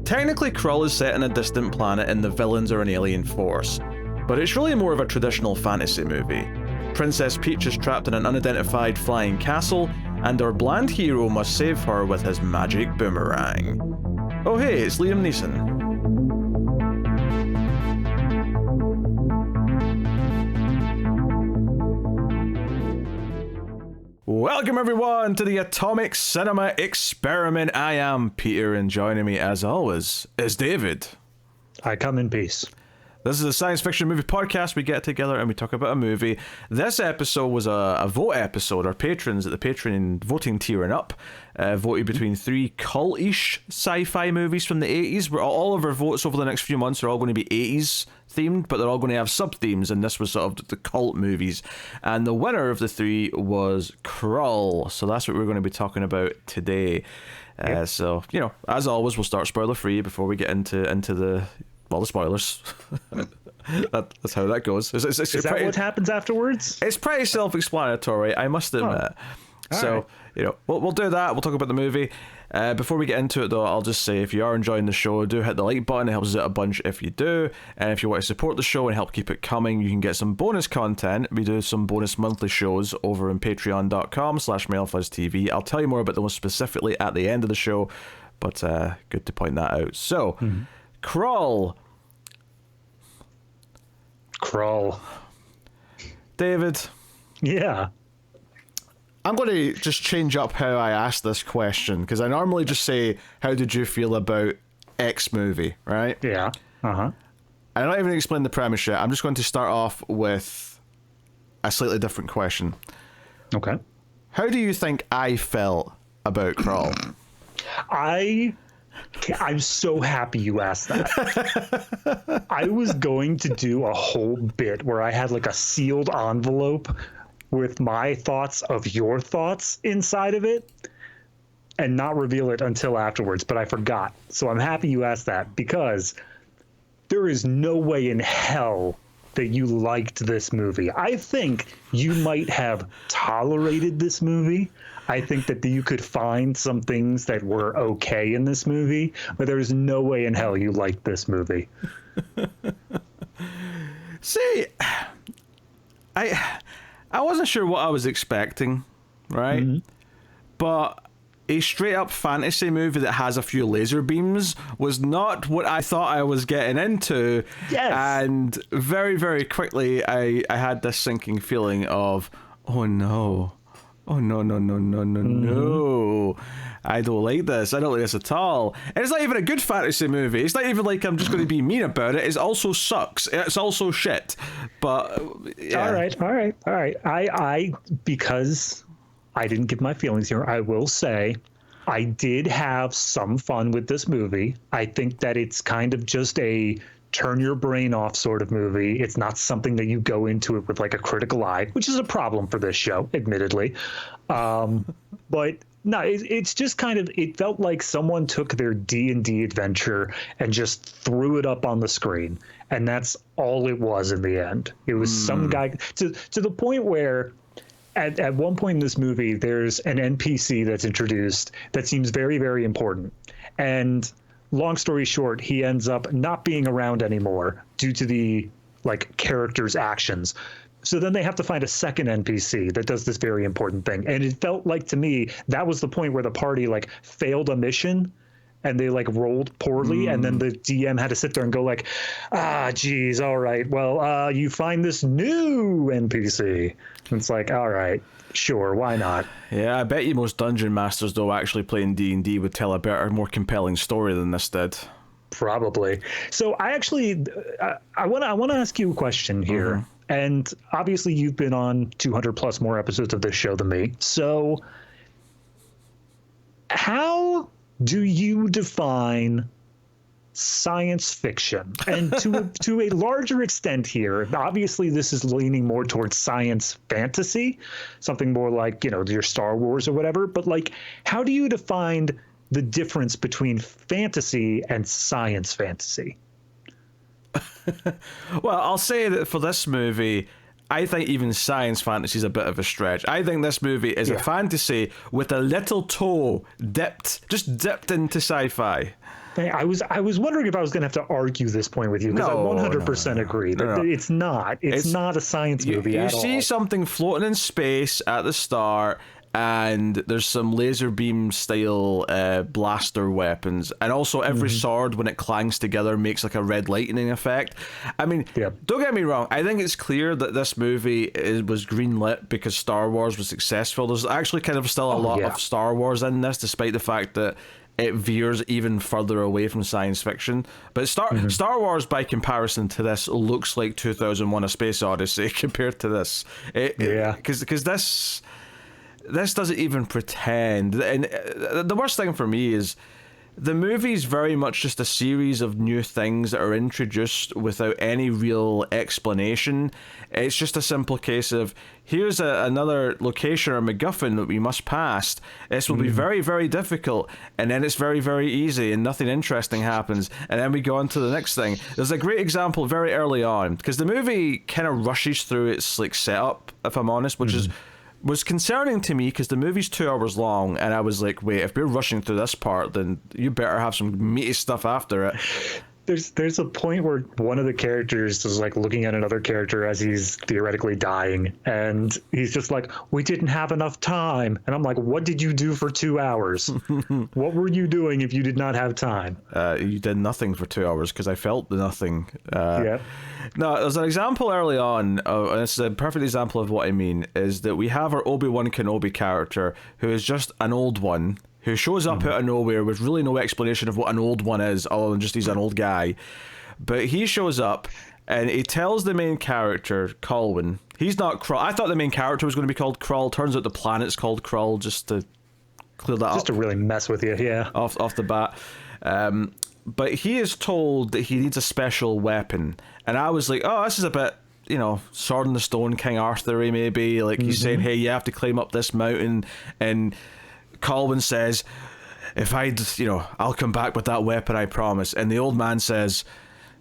Technically, Krull is set in a distant planet and the villains are an alien force, but it's really more of a traditional fantasy movie. Princess Peach is trapped in an unidentified flying castle, and our bland hero must save her with his magic boomerang. Oh hey, it's Liam Neeson. Welcome everyone to the Atomic Cinema Experiment. I am Peter, and joining me as always is David. I come in peace. This is a science fiction movie podcast. We get together and we talk about a movie. This episode was a vote episode. Our patrons at the Patreon voting tier and up voted between three cult-ish sci-fi movies from the 80s. Where all of our votes over the next few months are all going to be 80s themed, but they're all going to have sub-themes, and this was sort of the cult movies. And the winner of the three was Krull. So that's what we're going to be talking about today. Yep. So, you know, as always, we'll start spoiler-free before we get into the spoilers. That's how that goes. Is that what happens afterwards? It's pretty self-explanatory, I must admit. So, right. You know, we'll do that. We'll talk about the movie. Before we get into it, though, I'll just say, if you are enjoying the show, do hit the like button. It helps us out a bunch if you do. And if you want to support the show and help keep it coming, you can get some bonus content. We do some bonus monthly shows over on patreon.com/MailFuzzTV. I'll tell you more about them specifically at the end of the show, but good to point that out. So, Krull. David. Yeah. I'm going to just change up how I ask this question, because I normally just say, how did you feel about X movie, right? Yeah. Uh-huh. I'm not even going to explain the premise yet. I'm just going to start off with a slightly different question. Okay. How do you think I felt about Krull? I'm so happy you asked that. I was going to do a whole bit where I had like a sealed envelope with my thoughts of your thoughts inside of it and not reveal it until afterwards, but I forgot. So I'm happy you asked that, because there is no way in hell that you liked this movie. I think you might have tolerated this movie. I think that you could find some things that were okay in this movie, but there is no way in hell you liked this movie. See, I wasn't sure what I was expecting, right? Mm-hmm. But a straight-up fantasy movie that has a few laser beams was not what I thought I was getting into. Yes. And very, very quickly, I had this sinking feeling of, oh no. Oh, no. I don't like this. I don't like this at all. And it's not even a good fantasy movie. It's not even like I'm just going to be mean about it. It also sucks. It's also shit. But, yeah. All right. I because I didn't give my feelings here, I will say I did have some fun with this movie. I think that it's kind of just a turn your brain off sort of movie. It's not something that you go into it with like a critical eye, which is a problem for this show, admittedly. But no, it's just kind of, it felt like someone took their D&D adventure and just threw it up on the screen. And that's all it was in the end. It was some guy to the point where at one point in this movie, there's an NPC that's introduced that seems very, very important. And long story short, he ends up not being around anymore due to the like character's actions. So then they have to find a second NPC that does this very important thing. And it felt like to me that was the point where the party like failed a mission and they like rolled poorly, and then the DM had to sit there and go like, geez, all right, well, you find this new NPC. And it's like, all right, sure, why not? Yeah, I bet you most dungeon masters though actually playing D&D would tell a better, more compelling story than this did. Probably. So I actually, I want to ask you a question here. Mm-hmm. And obviously you've been on 200 plus more episodes of this show than me. So how do you define science fiction? And to a larger extent here, obviously this is leaning more towards science fantasy, something more like, you know, your Star Wars or whatever. But like, how do you define the difference between fantasy and science fantasy? Well, I'll say that for this movie, I think even science fantasy is a bit of a stretch. I think this movie is a fantasy with a little toe just dipped into sci-fi. I was wondering if I was going to have to argue this point with you, because I 100% agree that it's not. It's not a science movie at all. You see something floating in space at the start, and there's some laser beam style blaster weapons, and also every sword, when it clangs together, makes like a red lightning effect. I mean, don't get me wrong, I think it's clear that this movie was greenlit because Star Wars was successful. There's actually kind of still a lot of Star Wars in this, despite the fact that it veers even further away from science fiction. But Star Wars, by comparison to this, looks like 2001: A Space Odyssey compared to this. Because this doesn't even pretend. And the worst thing for me is the movie's very much just a series of new things that are introduced without any real explanation. It's just a simple case of, here's another location or MacGuffin that we must pass. This will be very, very difficult, and then it's very, very easy, and nothing interesting happens, and then we go on to the next thing. There's a great example very early on, because the movie kind of rushes through its like setup, if I'm honest, which was concerning to me, because the movie's 2 hours long, and I was like, wait, if we're rushing through this part, then you better have some meaty stuff after it. There's a point where one of the characters is like looking at another character as he's theoretically dying, and he's just like, we didn't have enough time. And I'm like, what did you do for 2 hours? What were you doing if you did not have time? You did nothing for 2 hours, because I felt nothing. No, there's an example early on, and this is a perfect example of what I mean, is that we have our Obi-Wan Kenobi character, who is just an old one, who shows up out of nowhere with really no explanation of what an old one is, other than just he's an old guy. But he shows up, and he tells the main character, Colwyn, he's not Krull. I thought the main character was going to be called Krull. Turns out the planet's called Krull, just to clear that up. Just to really mess with you, Off the bat. But he is told that he needs a special weapon. And I was like, oh, this is a bit, Sword in the Stone, King Arthur-y maybe. Like, he's saying, hey, you have to climb up this mountain, and Colwyn says, if I'll come back with that weapon, I promise. And the old man says,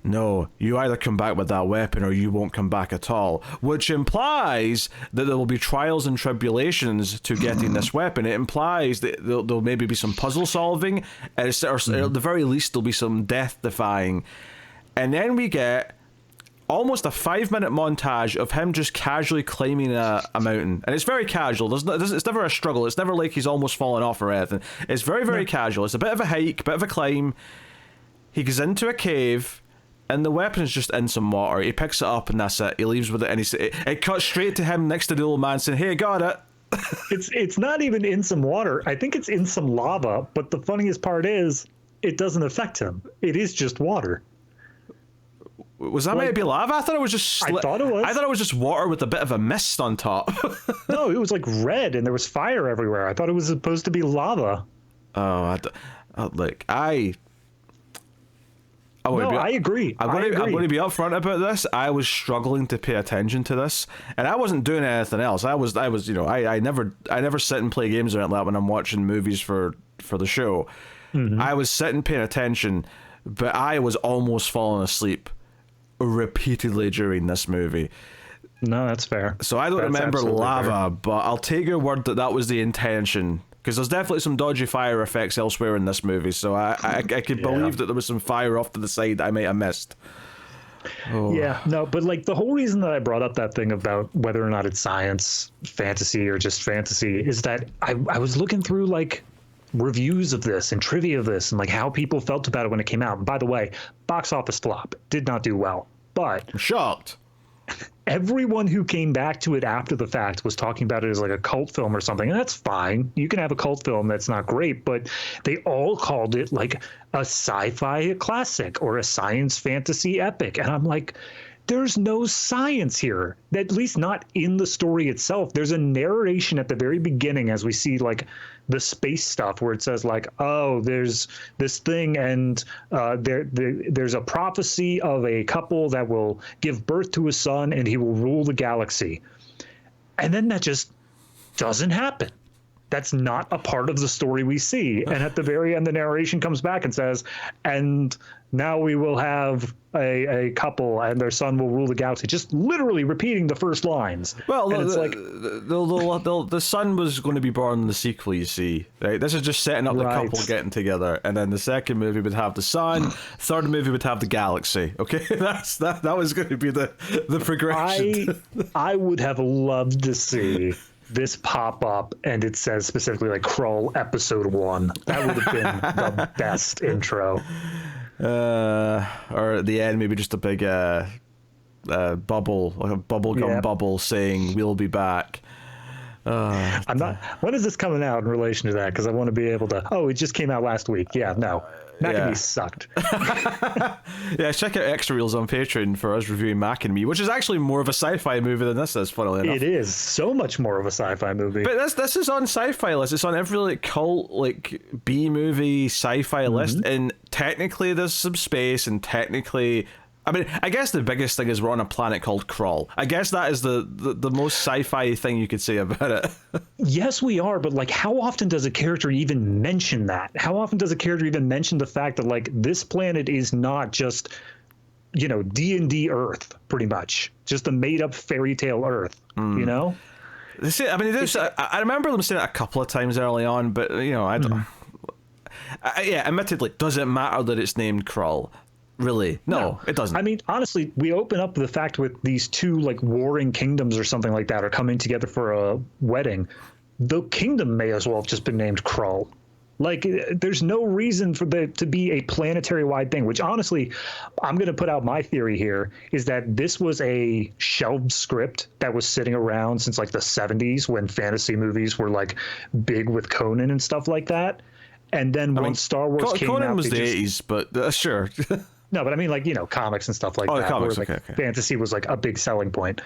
no, you either come back with that weapon or you won't come back at all, which implies that there will be trials and tribulations to getting this weapon. It implies that there'll maybe be some puzzle solving, or at the very least there'll be some death defying. And then we get almost a 5-minute montage of him just casually climbing a mountain, and it's very casual. It's never a struggle. It's never like he's almost fallen off or anything. It's very, very casual. It's a bit of a hike, bit of a climb. He goes into a cave, and the weapon is just in some water. He picks it up, and that's it. He leaves with it, and it cuts straight to him next to the old man saying, hey, got it. It's not even in some water. I think it's in some lava, but the funniest part is it doesn't affect him. It is just water. Was that maybe lava? I thought it was just... I thought it was. I thought it was just water with a bit of a mist on top. No, it was like red, and there was fire everywhere. I thought it was supposed to be lava. Oh, I agree. I'm going to be upfront about this. I was struggling to pay attention to this, and I wasn't doing anything else. I never sit and play games or anything like that when I'm watching movies for the show. I was sitting paying attention, but I was almost falling asleep repeatedly during this movie. No, that's fair. So I don't remember lava, but I'll take your word that was the intention, because there's definitely some dodgy fire effects elsewhere in this movie, so I could believe that there was some fire off to the side that I might have missed. Yeah, no, but like the whole reason that I brought up that thing about whether or not it's science, fantasy, or just fantasy is that I was looking through like reviews of this and trivia of this and like how people felt about it when it came out. And by the way, box office flop, did not do well, but I'm shocked. Everyone who came back to it after the fact was talking about it as like a cult film or something, and that's fine. You can have a cult film that's not great, but they all called it like a sci-fi classic or a science fantasy epic. And I'm like, there's no science here, at least not in the story itself. There's a narration at the very beginning as we see like the space stuff where it says like, oh, there's this thing, and there's a prophecy of a couple that will give birth to a son and he will rule the galaxy. And then that just doesn't happen. That's not a part of the story we see. And at the very end, the narration comes back and says, and now we will have a couple and their son will rule the galaxy. Just literally repeating the first lines. Well, and it's like the son was going to be born in the sequel, you see. Right? This is just setting up the couple getting together. And then the second movie would have the son. Third movie would have the galaxy. Okay? That was going to be the progression. I would have loved to see this pop up and it says specifically like Krull episode 1. That would have been the best intro. Or at the end, maybe just a big bubble, like a bubblegum bubble saying "We'll be back." I'm not. When is this coming out in relation to that? Because I want to be able to. Oh, it just came out last week. Yeah, no. Mac and Me sucked. Yeah, check out Extra Reels on Patreon for us reviewing Mac and Me, which is actually more of a sci-fi movie than this is, funnily enough. It is so much more of a sci-fi movie. But this is on sci-fi list. It's on every like cult, like B-movie sci-fi list, and technically there's some space, and technically, I mean, I guess the biggest thing is we're on a planet called Krull. I guess that is the most sci-fi thing you could say about it. Yes, we are, but like, how often does a character even mention that? How often does a character even mention the fact that like this planet is not just, you know, D&D Earth, pretty much, just a made-up fairy tale Earth, you know? I mean, I remember them saying it a couple of times early on, but you know, I don't. Yeah, admittedly, does it matter that it's named Krull? Really? No, it doesn't. I mean, honestly, we open up the fact with these two like warring kingdoms or something like that are coming together for a wedding. The kingdom may as well have just been named Krull. Like, there's no reason for there to be a planetary-wide thing, which honestly, I'm going to put out my theory here, is that this was a shelved script that was sitting around since like the 70s when fantasy movies were like big with Conan and stuff like that. And then when Star Wars came out... Conan was the 80s, but sure. No, but I mean, like, you know, comics and stuff like that. Comics, where, like, okay. Fantasy was like a big selling point.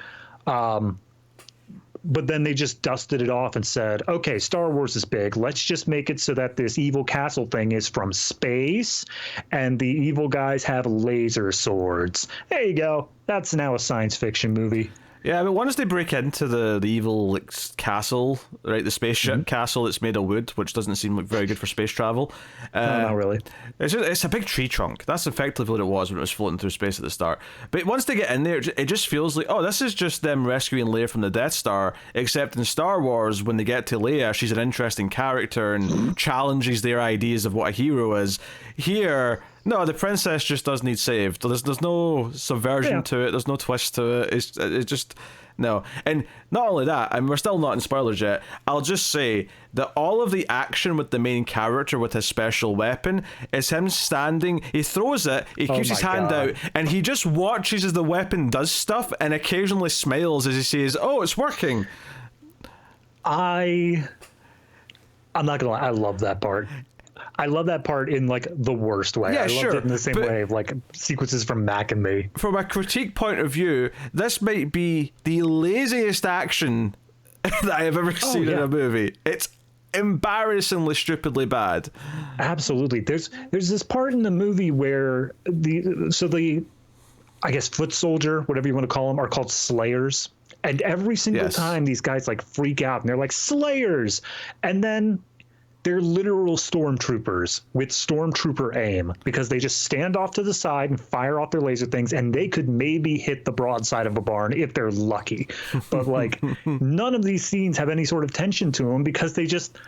But then they just dusted it off and said, okay, Star Wars is big. Let's just make it so that this evil castle thing is from space and the evil guys have laser swords. There you go. That's now a science fiction movie. Yeah, but once they break into the evil like castle, right, the spaceship castle that's made of wood, which doesn't seem like very good for space travel. No, not really. It's a big tree trunk. That's effectively what it was when it was floating through space at the start. But once they get in there, it just feels like, oh, this is just them rescuing Leia from the Death Star, except in Star Wars, when they get to Leia, she's an interesting character and challenges their ideas of what a hero is. Here... No, the princess just does need saved. There's no subversion to it. There's no twist to it. It's just no. And not only that, I mean, we're still not in spoilers yet. I'll just say that all of the action with the main character with his special weapon is him standing. He throws it. He keeps his hand out, and he just watches as the weapon does stuff, and occasionally smiles as he says, "Oh, it's working." I'm not gonna lie. I love that part. I love that part in like the worst way. Yeah, I loved it in the same way of like sequences from Mac and Me. From a critique point of view, this might be the laziest action that I have ever seen in a movie. It's embarrassingly stupidly bad. Absolutely. There's this part in the movie where the I guess foot soldier, whatever you want to call them, are called Slayers. And every single time these guys like freak out and they're like Slayers, and then they're literal stormtroopers with stormtrooper aim because they just stand off to the side and fire off their laser things, and they could maybe hit the broadside of a barn if they're lucky. But like none of these scenes have any sort of tension to them because they just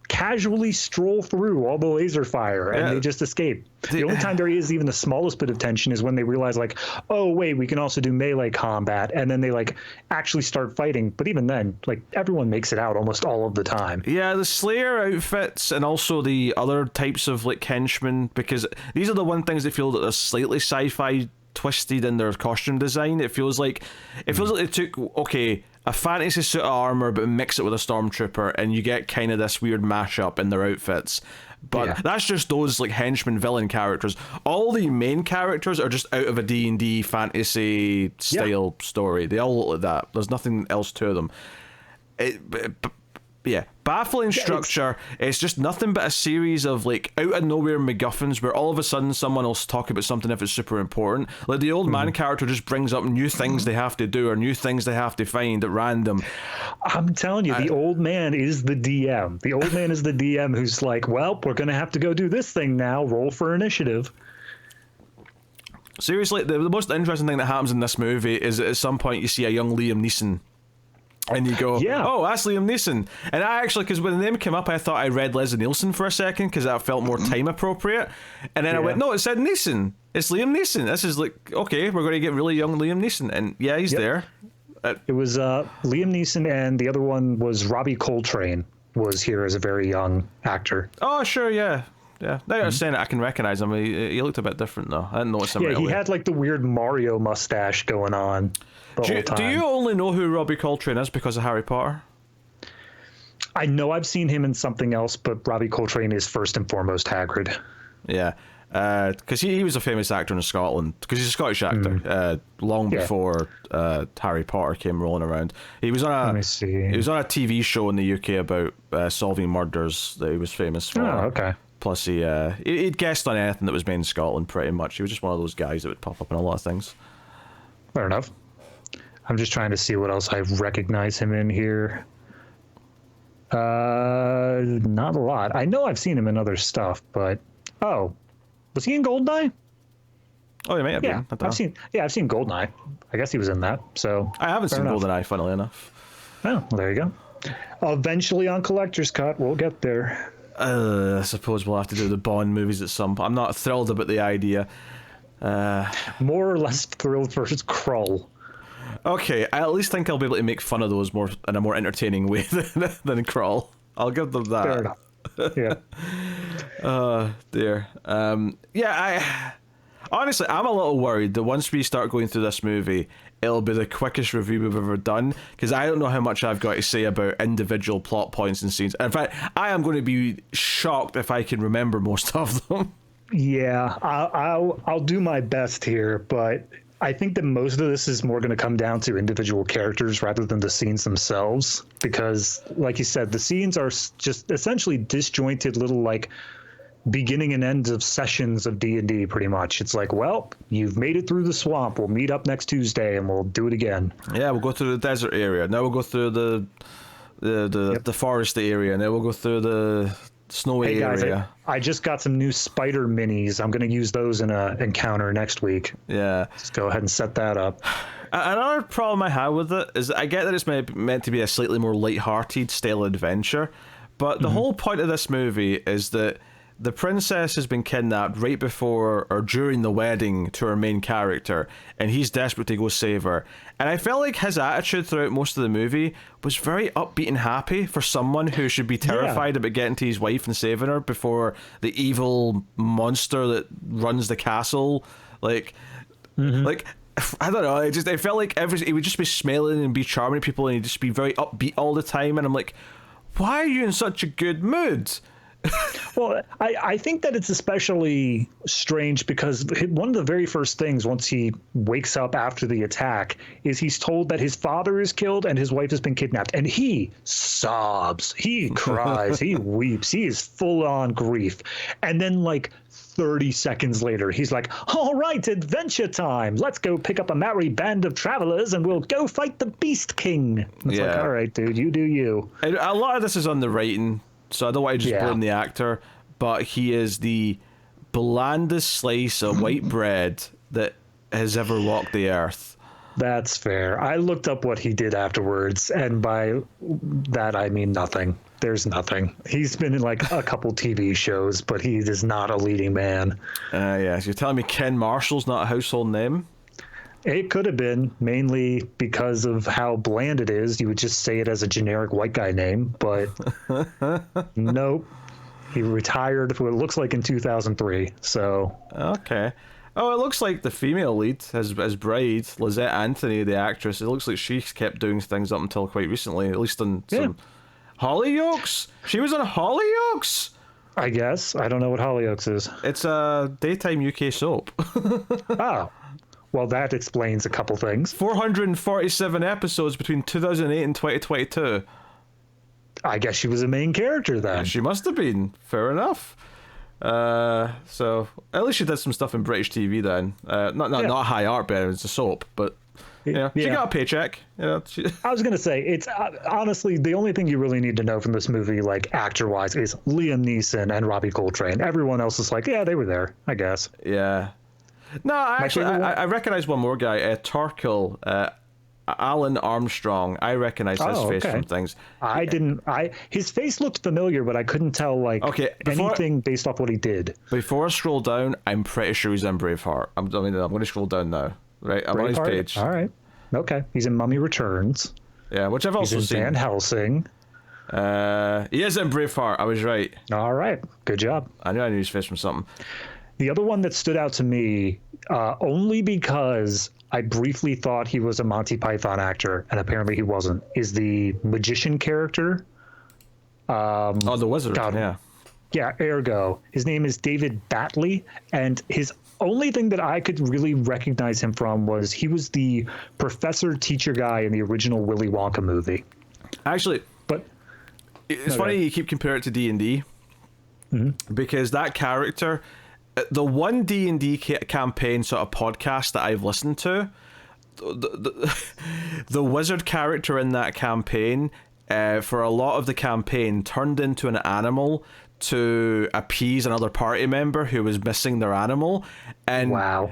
casually stroll through all the laser fire and they just escape. The only time there is even the smallest bit of tension is when they realize like, oh wait, we can also do melee combat, and then they like actually start fighting. But even then, like everyone makes it out almost all of the time. Yeah, the Slayer outfits and also the other types of like henchmen, because these are the one things that feel that are slightly sci-fi twisted in their costume design. It feels like they took a fantasy suit of armor but mix it with a stormtrooper, and you get kind of this weird mashup in their outfits. But that's just those like henchman villain characters. All the main characters are just out of a D&D fantasy style story. They all look like that. There's nothing else to them. Yeah, baffling structure. It's just nothing but a series of like out of nowhere MacGuffins where all of a sudden someone will talk about something if it's super important. Like the old man character just brings up new things they have to do or new things they have to find at random. I'm telling you, the old man is the DM. The old man is the DM who's like, well, we're going to have to go do this thing now. Roll for initiative. Seriously, the most interesting thing that happens in this movie is that at some point you see a young Liam Neeson. And you go, oh, that's Liam Neeson. And I actually, because when the name came up, I thought I read Leslie Nielsen for a second because that felt more time appropriate. And then I went, no, it said Neeson. It's Liam Neeson. This is like, okay, we're going to get really young Liam Neeson. And yeah, he's there. It was Liam Neeson, and the other one was Robbie Coltrane was here as a very young actor. Oh, sure, yeah. Yeah, now you're saying it, I can recognize him. He looked a bit different, though. I didn't notice him right away. He had like the weird Mario mustache going on the whole time. Do you only know who Robbie Coltrane is because of Harry Potter? I know I've seen him in something else, but Robbie Coltrane is first and foremost Hagrid. Yeah, because he was a famous actor in Scotland, because he's a Scottish actor, long before Harry Potter came rolling around. He was on a TV show in the UK about solving murders that he was famous for. Oh, okay. Plus, he'd guessed on anything that was made in Scotland, pretty much. He was just one of those guys that would pop up in a lot of things. Fair enough. I'm just trying to see what else I recognize him in here. Not a lot. I know I've seen him in other stuff, but was he in Goldeneye? Oh, he might have been. I've seen Goldeneye. I guess he was in that. So I haven't seen Goldeneye, funnily enough. Oh, well, there you go. Eventually on Collector's Cut, we'll get there. I suppose we'll have to do the Bond movies at some point. I'm not thrilled about the idea. More or less thrilled for Krull. Okay, I at least think I'll be able to make fun of those more in a more entertaining way than Krull. I'll give them that. Fair enough. Yeah. Oh, dear. Honestly, I'm a little worried that once we start going through this movie, it'll be the quickest review we've ever done, because I don't know how much I've got to say about individual plot points and scenes. In fact, I am going to be shocked if I can remember most of them. Yeah, I'll do my best here, but I think that most of this is more going to come down to individual characters rather than the scenes themselves, because, like you said, the scenes are just essentially disjointed little, like, beginning and ends of sessions of D&D, pretty much. It's like, well, you've made it through the swamp. We'll meet up next Tuesday and we'll do it again. Yeah, we'll go through the desert area. Now we'll go through the forest area. Now we'll go through the snowy area. I just got some new spider minis. I'm going to use those in a encounter next week. Yeah. Just go ahead and set that up. Another problem I have with it is I get that it's meant to be a slightly more light-hearted style adventure, but the whole point of this movie is that the princess has been kidnapped right before or during the wedding to our main character, and he's desperate to go save her. And I felt like his attitude throughout most of the movie was very upbeat and happy for someone who should be terrified about getting to his wife and saving her before the evil monster that runs the castle. Like, I don't know. I felt like he would just be smiling and be charming to people, and he'd just be very upbeat all the time. And I'm like, why are you in such a good mood? Well, I think that it's especially strange because one of the very first things once he wakes up after the attack is he's told that his father is killed and his wife has been kidnapped, and he sobs, he cries, he weeps, he is full on grief. And then like 30 seconds later, he's like, all right, adventure time. Let's go pick up a merry band of travelers and we'll go fight the Beast King. It's like, all right, dude, you do you. A lot of this is on the writing, so I don't want to just blame the actor, but he is the blandest slice of white bread that has ever walked the earth. That's fair. I looked up what he did afterwards, and by that I mean nothing. There's nothing. He's been in like a couple TV shows, but he is not a leading man. Yeah, so you're telling me Ken Marshall's not a household name? It could have been, mainly because of how bland it is. You would just say it as a generic white guy name, but nope. He retired for what it looks like in 2003, so... Okay. Oh, it looks like the female lead, as bride, Lysette Anthony, the actress, it looks like she kept doing things up until quite recently, at least on some... Hollyoaks? She was on Hollyoaks? I guess. I don't know what Hollyoaks is. It's a daytime UK soap. Oh. Well, that explains a couple things. 447 episodes between 2008 and 2022. I guess she was a main character then. She must have been. Fair enough. So at least she did some stuff in British TV then. Not high art, but it's a soap. But she got a paycheck. I was gonna say it's honestly the only thing you really need to know from this movie, like actor-wise, is Liam Neeson and Robbie Coltrane. Everyone else is like, yeah, they were there, I guess. Yeah. No, I recognize one more guy, Torkel, Alan Armstrong. I recognize his face from things. I didn't. His face looked familiar, but I couldn't tell anything based off what he did. Before I scroll down, I'm pretty sure he's in Braveheart. I'm going to scroll down now. Right, I'm on his page. All right. Okay, he's in Mummy Returns. Yeah, which I've also seen. Van Helsing. He is in Braveheart. I was right. All right, good job. I knew his face from something. The other one that stood out to me, only because I briefly thought he was a Monty Python actor, and apparently he wasn't, is the magician character. The wizard. Yeah, Ergo. His name is David Batley, and his only thing that I could really recognize him from was he was the professor teacher guy in the original Willy Wonka movie. Actually, but it's funny you keep comparing it to D&D, because that character, the one D&D campaign sort of podcast that I've listened to, the wizard character in that campaign, for a lot of the campaign, turned into an animal to appease another party member who was missing their animal. And wow.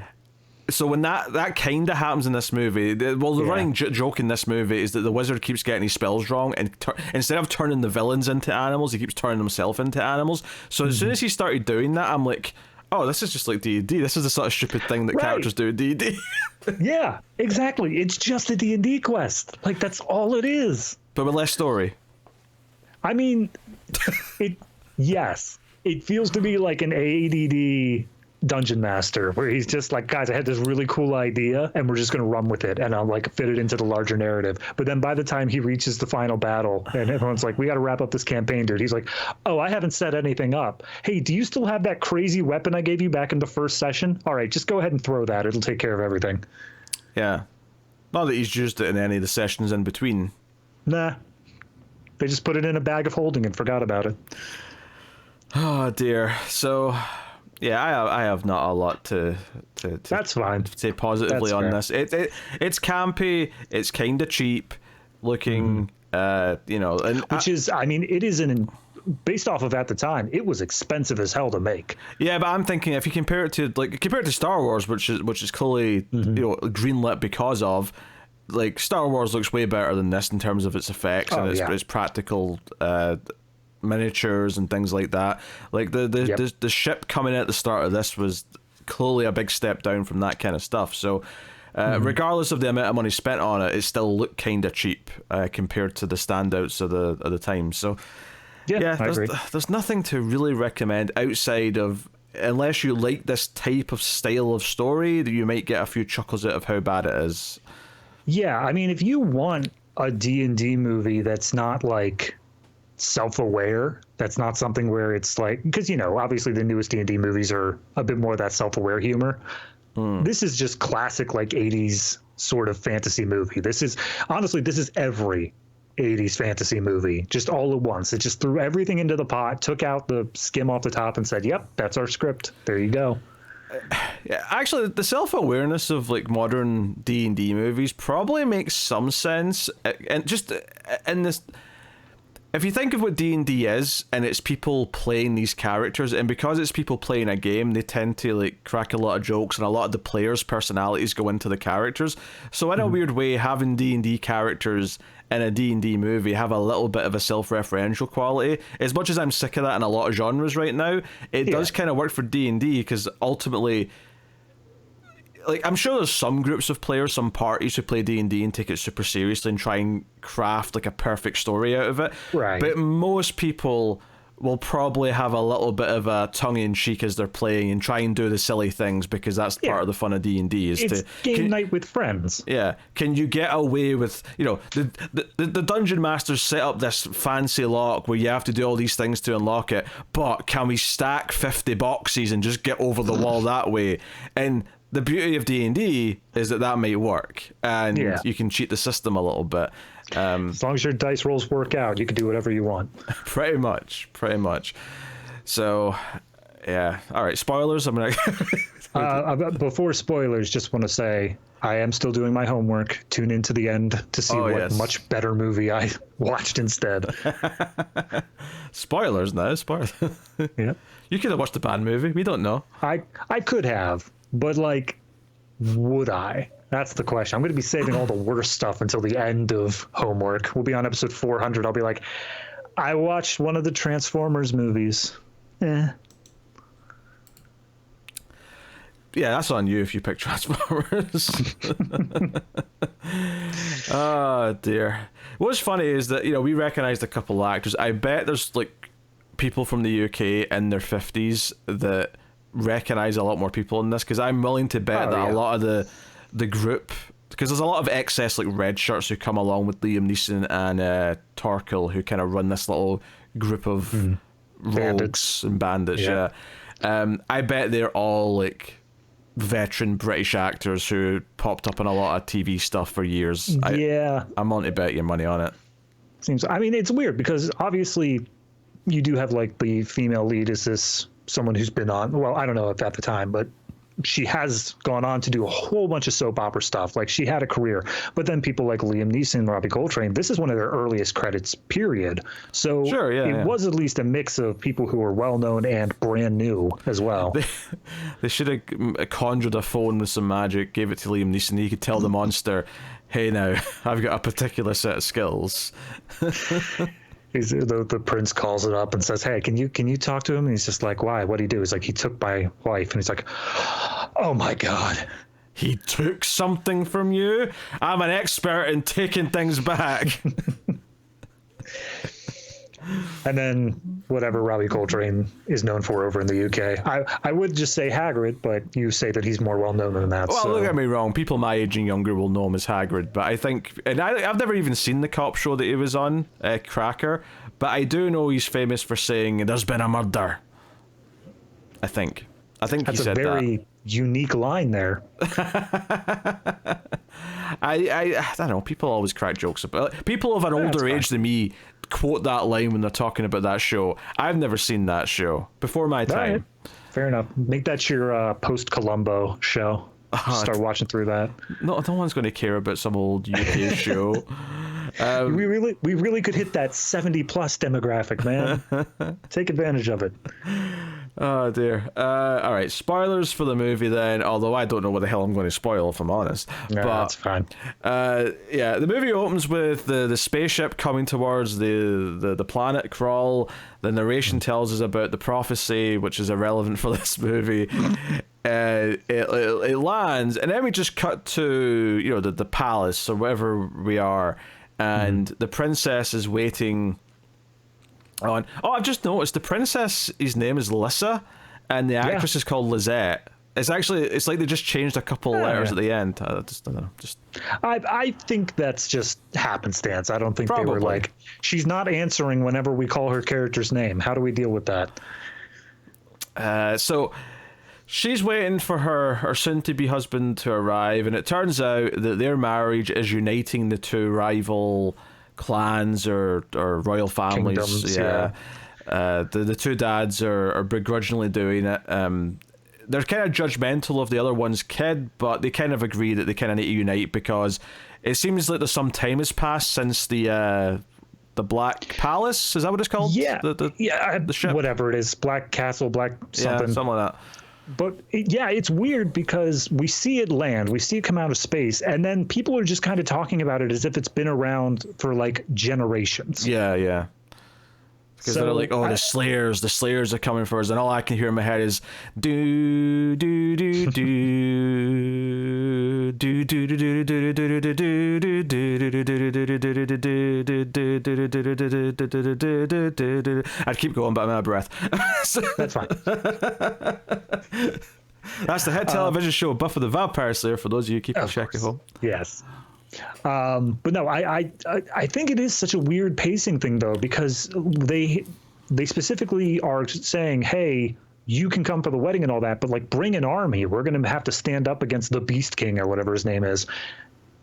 So when that kind of happens in this movie, the running joke in this movie is that the wizard keeps getting his spells wrong, and instead of turning the villains into animals, he keeps turning himself into animals. So as soon as he started doing that, I'm like, oh, this is just like D&D. This is the sort of stupid thing that characters do in D&D. Yeah, exactly. It's just a D&D quest. Like, that's all it is. But with less story. I mean, yes, it feels to me like an ADD dungeon master where he's just like, guys, I had this really cool idea and we're just going to run with it and I'll like fit it into the larger narrative. But then by the time he reaches the final battle and everyone's like, we got to wrap up this campaign, dude, he's like, oh, I haven't set anything up. Hey, do you still have that crazy weapon I gave you back in the first session? All right, just go ahead and throw that. It'll take care of everything. Yeah. Not that he's used it in any of the sessions in between. Nah. They just put it in a bag of holding and forgot about it. Oh dear. So, yeah, I have not a lot to that's fine. Say positively on this. It's campy. It's kind of cheap looking. And which is, I mean, it is based off of at the time, it was expensive as hell to make. Yeah, but I'm thinking if you compare it to Star Wars, which is clearly greenlit because of. Like, Star Wars looks way better than this in terms of its effects and its practical miniatures and things like that. Like, the ship coming at the start of this was clearly a big step down from that kind of stuff. So, regardless of the amount of money spent on it, it still looked kind of cheap compared to the standouts of the time. So, there's nothing to really recommend outside of, unless you like this type of style of story, that you might get a few chuckles out of how bad it is. Yeah, I mean, if you want a D&D movie that's not, like, self-aware, that's not something where it's like... Because, obviously the newest D&D movies are a bit more of that self-aware humor. This is just classic, like, 80s sort of fantasy movie. This is every 80s fantasy movie, just all at once. It just threw everything into the pot, took out the skim off the top and said, yep, that's our script. There you go. Yeah, actually, the self-awareness of like modern D&D movies probably makes some sense, and just in this, if you think of what D&D is, and it's people playing these characters, and because it's people playing a game, they tend to like crack a lot of jokes, and a lot of the players' personalities go into the characters. So in a weird way, having D&D characters in a D&D movie have a little bit of a self-referential quality. As much as I'm sick of that in a lot of genres right now, it does kind of work for D&D, because ultimately, like, I'm sure there's some groups of players, some parties who play D&D and take it super seriously and try and craft like a perfect story out of it. Right. But most people will probably have a little bit of a tongue-in-cheek as they're playing and try and do the silly things, because that's part of the fun of D&D. It's game night with friends. Yeah. Can you get away with, the dungeon masters set up this fancy lock where you have to do all these things to unlock it, but can we stack 50 boxes and just get over the wall that way? And the beauty of D&D is that might work, and you can cheat the system a little bit. As long as your dice rolls work out, you can do whatever you want. Pretty much. So, yeah. All right, spoilers. I'm gonna. Before spoilers, just want to say I am still doing my homework. Tune into the end to see what much better movie I watched instead. Spoilers now. Spoilers. Yeah. You could have watched the bad movie. We don't know. I could have, but like, would I? That's the question. I'm going to be saving all the worst stuff until the end of homework. We'll be on episode 400. I'll be like, I watched one of the Transformers movies. Yeah, that's on you if you pick Transformers. Oh dear. What's funny is that, we recognized a couple of actors. I bet there's like people from the UK in their 50s that recognize a lot more people in this, because I'm willing to bet that a lot of the group, because there's a lot of excess like red shirts who come along with Liam Neeson and Torkel, who kind of run this little group of rogues and bandits. I bet they're all like veteran British actors who popped up in a lot of TV stuff for years. I'm willing to bet your money on it. It's weird because obviously you do have like the female lead is this someone who's been on, well, I don't know if at the time, but she has gone on to do a whole bunch of soap opera stuff. Like, she had a career. But then people like Liam Neeson, Robbie Coltrane, this is one of their earliest credits, period. So it was at least a mix of people who were well-known and brand new as well. They should have conjured a phone with some magic, gave it to Liam Neeson. He could tell the monster, hey, now, I've got a particular set of skills. The prince calls it up and says, hey, can you talk to him? And he's just like, why? What'd he do? He's like, he took my wife. And he's like, oh my God. He took something from you? I'm an expert in taking things back. And then whatever Robbie Coltrane is known for over in the UK. I would just say Hagrid, but you say that he's more well known than that. Well, don't get me wrong. People my age and younger will know him as Hagrid, but I think, and I've never even seen the cop show that he was on, Cracker, but I do know he's famous for saying, there's been a murder. I think That's he said that. That's a very unique line there. I don't know. People always crack jokes about it. People of an older age than me quote that line when they're talking about that show. I've never seen that show before my time. Right. Fair enough. Make that your post-Columbo show. Start watching through that. No one's going to care about some old UK show. We really could hit that 70+ demographic, man. Take advantage of it. Oh dear. All right, spoilers for the movie then, although I don't know what the hell I'm going to spoil if I'm honest. No, but that's fine. The movie opens with the spaceship coming towards the planet Krull. The narration tells us about the prophecy, which is irrelevant for this movie. It lands, and then we just cut to the palace or wherever we are, and the princess is waiting on. Oh, I've just noticed the princess, his name is Lissa, and the actress is called Lysette. It's like they just changed a couple letters at the end. I don't know. I think that's just happenstance. I don't think they were like, she's not answering whenever we call her character's name. How do we deal with that? So she's waiting for her soon-to-be husband to arrive, and it turns out that their marriage is uniting the two rival clans or royal families. Kingdoms, The two dads are begrudgingly doing it. They're kind of judgmental of the other one's kid, but they kind of agree that they kind of need to unite because it seems like there's some time has passed since the Black Palace. Is that what it's called? Yeah, the ship, whatever it is, Black Castle, Black something, something like that. But it's weird because we see it land, we see it come out of space, and then people are just kind of talking about it as if it's been around for like generations. Yeah. Because they're like, the Slayers are coming for us, and all I can hear in my head is do do do do do do do do do. I'd keep going, but I'm out of breath. That's fine. That's the hit television show Buffy the Vampire Slayer, for those of you keeping track at home. Yes. But no, I think it is such a weird pacing thing though, because they specifically are saying, hey, you can come for the wedding and all that, but like bring an army. We're going to have to stand up against the Beast King or whatever his name is.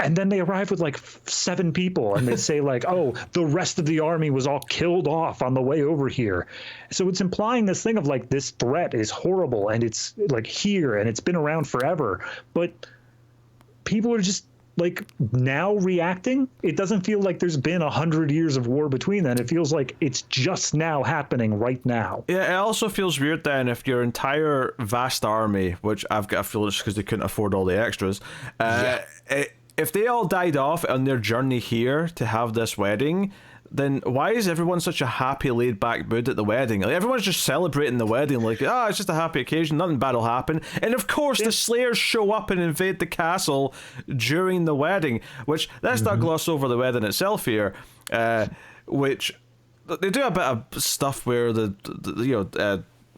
And then they arrive with like 7 people and they say like, oh, the rest of the army was all killed off on the way over here. So it's implying this thing of like, this threat is horrible and it's like here and it's been around forever. But people are just like now reacting. It doesn't feel like there's been 100 years of war between then. It feels like it's just now happening right now. Yeah, it also feels weird then if your entire vast army, which I've got a feeling it's because they couldn't afford all the extras, if they all died off on their journey here to have this wedding, then why is everyone such a happy, laid-back mood at the wedding? Like, everyone's just celebrating the wedding, like, it's just a happy occasion, nothing bad will happen. And of course, the Slayers show up and invade the castle during the wedding, which, let's not gloss over the wedding itself here, which, they do a bit of stuff where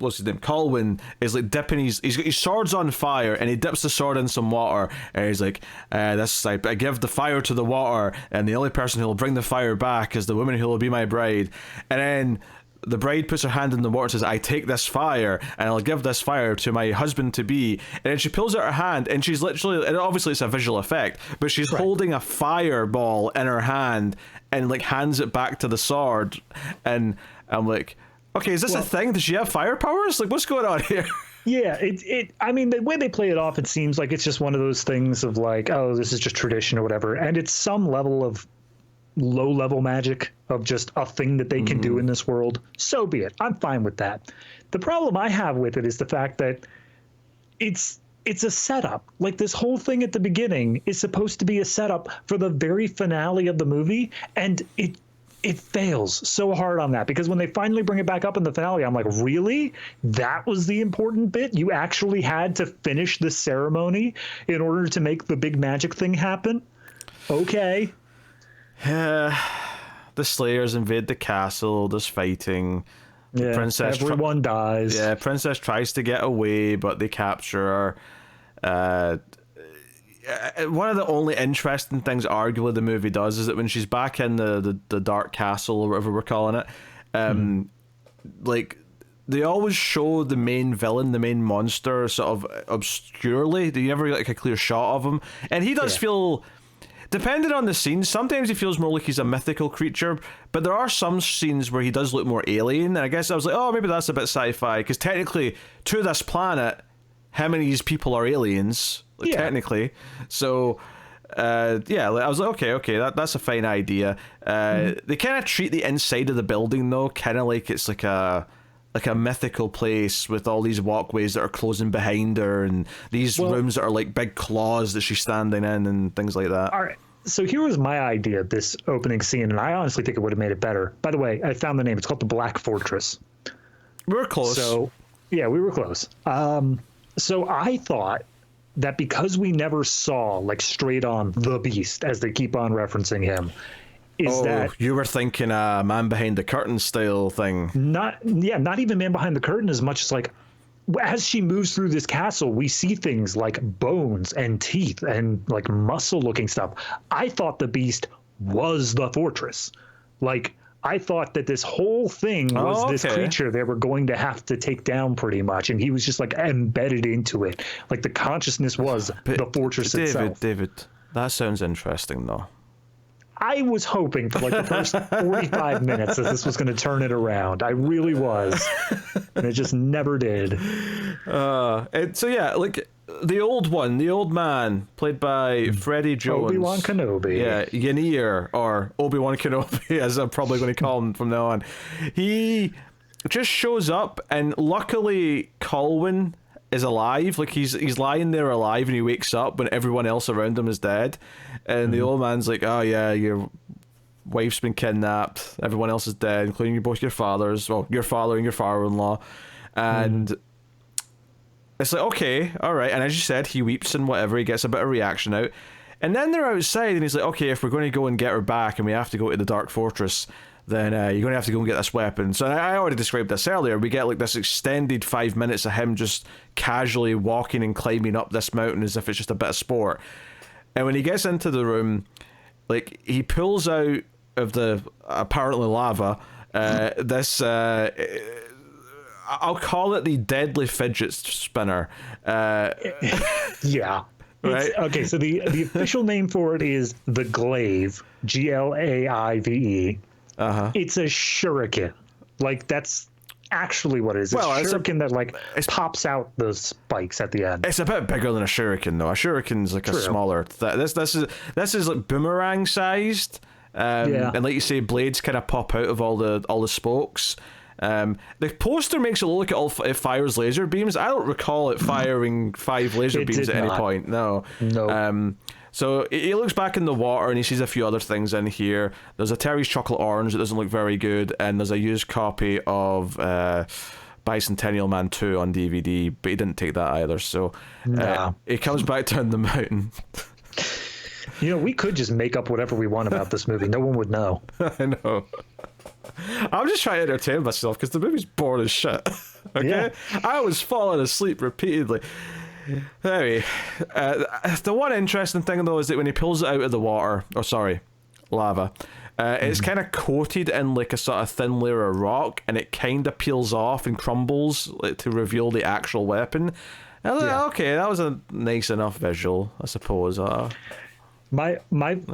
what's his name? Colwyn is like dipping he's got his sword's on fire and he dips the sword in some water and he's like, I give the fire to the water and the only person who will bring the fire back is the woman who will be my bride. And then the bride puts her hand in the water and says, I take this fire and I'll give this fire to my husband to be. And then she pulls out her hand and she's literally, and obviously it's a visual effect, but she's holding a fireball in her hand and like hands it back to the sword. And I'm like, okay, is this a thing? Does she have fire powers? Like, what's going on here? Yeah, I mean, the way they play it off, it seems like it's just one of those things of like, oh, this is just tradition or whatever. And it's some level of low-level magic of just a thing that they can do in this world. So be it. I'm fine with that. The problem I have with it is the fact that it's a setup. Like, this whole thing at the beginning is supposed to be a setup for the very finale of the movie, and it fails so hard on that, because when they finally bring it back up in the finale, I'm like, really? That was the important bit? You actually had to finish the ceremony in order to make the big magic thing happen? Okay. The Slayers invade the castle, there's fighting. Yeah, Princess everyone dies. Yeah, Princess tries to get away, but they capture her. One of the only interesting things, arguably, the movie does is that when she's back in the Dark Castle, or whatever we're calling it, like, they always show the main villain, the main monster, sort of obscurely. You never get like a clear shot of him. And he does feel, depending on the scene, sometimes he feels more like he's a mythical creature, but there are some scenes where he does look more alien, and I guess I was like, oh, maybe that's a bit sci-fi, because technically, to this planet, how many of these people are aliens? Like, technically. So, I was like, okay, that's a fine idea. They kind of treat the inside of the building, though, kind of like it's like a mythical place with all these walkways that are closing behind her, and these rooms that are like big claws that she's standing in, and things like that. All right. So here was my idea of this opening scene, and I honestly think it would have made it better. By the way, I found the name. It's called the Black Fortress. We were close. So, yeah, we were close. So I thought that because we never saw, like, straight on the Beast, as they keep on referencing him, that you were thinking a man behind the curtain style thing. Not even man behind the curtain, as much as like, as she moves through this castle, we see things like bones and teeth and like muscle looking stuff. I thought the Beast was the fortress. Like, I thought that this whole thing was this creature they were going to have to take down pretty much, and he was just like embedded into it. Like, the consciousness was the fortress itself. David, that sounds interesting though. I was hoping for like the first 45 minutes that this was going to turn it around. I really was. And it just never did. Like the old man, played by Freddie Jones. Obi-Wan Kenobi. Yeah, Ynir, or Obi-Wan Kenobi, as I'm probably going to call him from now on. He just shows up, and luckily Colwyn is alive. Like, he's lying there alive, and he wakes up when everyone else around him is dead. And the old man's like, oh yeah, your wife's been kidnapped, everyone else is dead, including both your fathers, well, your father and your father-in-law. And it's like, okay, all right. And as you said, he weeps and whatever, he gets a bit of reaction out. And then they're outside, and he's like, okay, if we're going to go and get her back and we have to go to the Dark Fortress, then you're going to have to go and get this weapon. So I already described this earlier. We get like this extended 5 minutes of him just casually walking and climbing up this mountain as if it's just a bit of sport. And when he gets into the room, like, he pulls out of the apparently lava this I'll call it the deadly fidget spinner. Yeah. Right. Okay, so the official name for it is the glaive, Glaive. It's a shuriken. Like, that's actually what it is. It's Well, a it's a- shuriken that like pops out the spikes at the end. It's a bit bigger than a shuriken, though. A shuriken's like True. a smaller. This is like boomerang sized. Yeah. And like you say, blades kind of pop out of all the spokes. The poster makes it look like it fires laser beams. I don't recall it firing 5 laser It beams did at any not. point. No. No. So he looks back in the water and he sees a few other things in here. There's a Terry's Chocolate Orange that doesn't look very good, and there's a used copy of Bicentennial Man 2 on DVD, but he didn't take that either. So Nah. he comes back down the mountain. You know, we could just make up whatever we want about this movie. No one would know. I know. I'm just trying to entertain myself because the movie's boring as shit. Okay? Yeah. I was falling asleep repeatedly. Anyway, the one interesting thing though is that when he pulls it out of the water, lava, it's kind of coated in like a sort of thin layer of rock, and it kind of peels off and crumbles like, to reveal the actual weapon. And I was like, okay, that was a nice enough visual, I suppose. My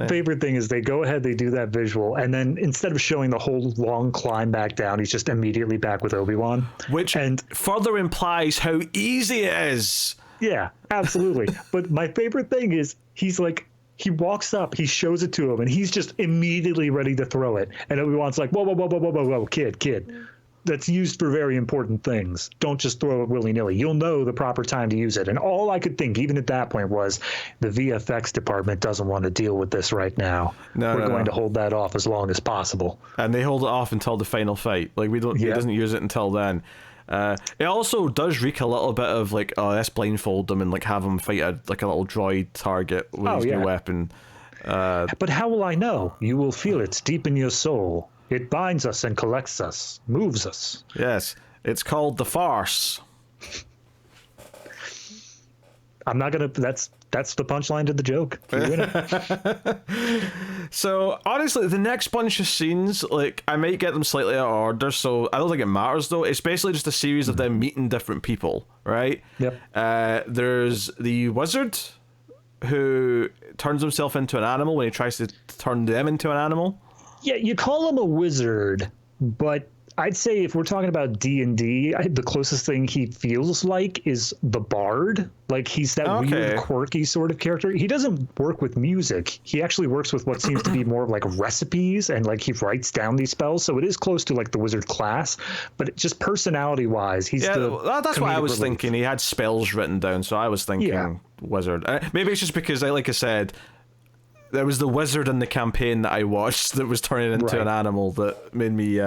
favorite thing is they go ahead, they do that visual, and then instead of showing the whole long climb back down, he's just immediately back with Obi-Wan. Which further implies how easy it is. Yeah, absolutely. But my favorite thing is he's like, he walks up, he shows it to him, and he's just immediately ready to throw it. And Obi-Wan's like, whoa, kid. That's used for very important things. Don't just throw it willy-nilly. You'll know the proper time to use it. And all I could think, even at that point, was the VFX department doesn't want to deal with this right now. We're going to hold that off as long as possible. And they hold it off until the final fight. Like, he doesn't use it until then. It also does reek a little bit of like, oh, let's blindfold them and like have them fight a little droid target with his new weapon. But how will I know? You will feel it deep in your soul. It binds us and collects us, moves us. Yes, it's called the farce. I'm not gonna. That's the punchline to the joke. You're in it. So honestly, the next bunch of scenes, like I might get them slightly out of order, so I don't think it matters though. It's basically just a series of them meeting different people, right? Yep. There's the wizard who turns himself into an animal when he tries to turn them into an animal. Yeah, you call him a wizard, but I'd say if we're talking about D&D, the closest thing he feels like is the bard. Like, he's that weird, quirky sort of character. He doesn't work with music. He actually works with what seems to be more of like recipes, and like he writes down these spells. So it is close to like the wizard class, but just personality-wise, he's that's what I was thinking. He had spells written down, so I was thinking wizard. Maybe it's just because, like I said, there was the wizard in the campaign that I watched that was turning into an animal that made me...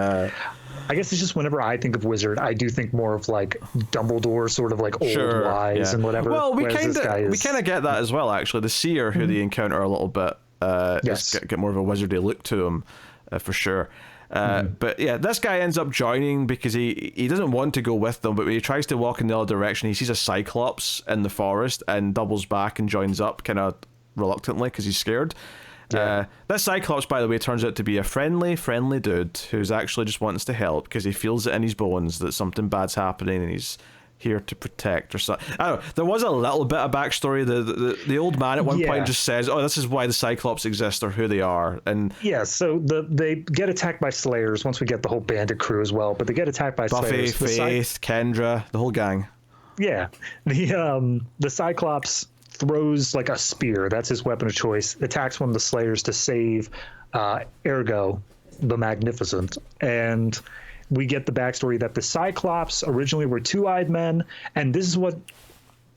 I guess it's just whenever I think of wizard, I do think more of like Dumbledore, sort of like old wise and whatever. Well, we kind of get that as well, actually. The seer who they encounter a little bit, get more of a wizardy look to him, for sure. But yeah, this guy ends up joining because he doesn't want to go with them, but when he tries to walk in the other direction, he sees a Cyclops in the forest and doubles back and joins up, kind of reluctantly because he's scared. This Cyclops, by the way, turns out to be a friendly dude who's actually just wants to help because he feels it in his bones that something bad's happening and he's here to protect or something. I don't know. There was a little bit of backstory. The old man at one point just says, "Oh, this is why the Cyclops exist or who they are." And so they get attacked by Slayers once we get the whole bandit crew as well. But they get attacked by Buffy, Slayers. Faith, Kendra, the whole gang. Yeah, the Cyclops throws like a spear. That's his weapon of choice. Attacks one of the Slayers to save Ergo, the Magnificent. And we get the backstory that the Cyclops originally were two-eyed men, and this is what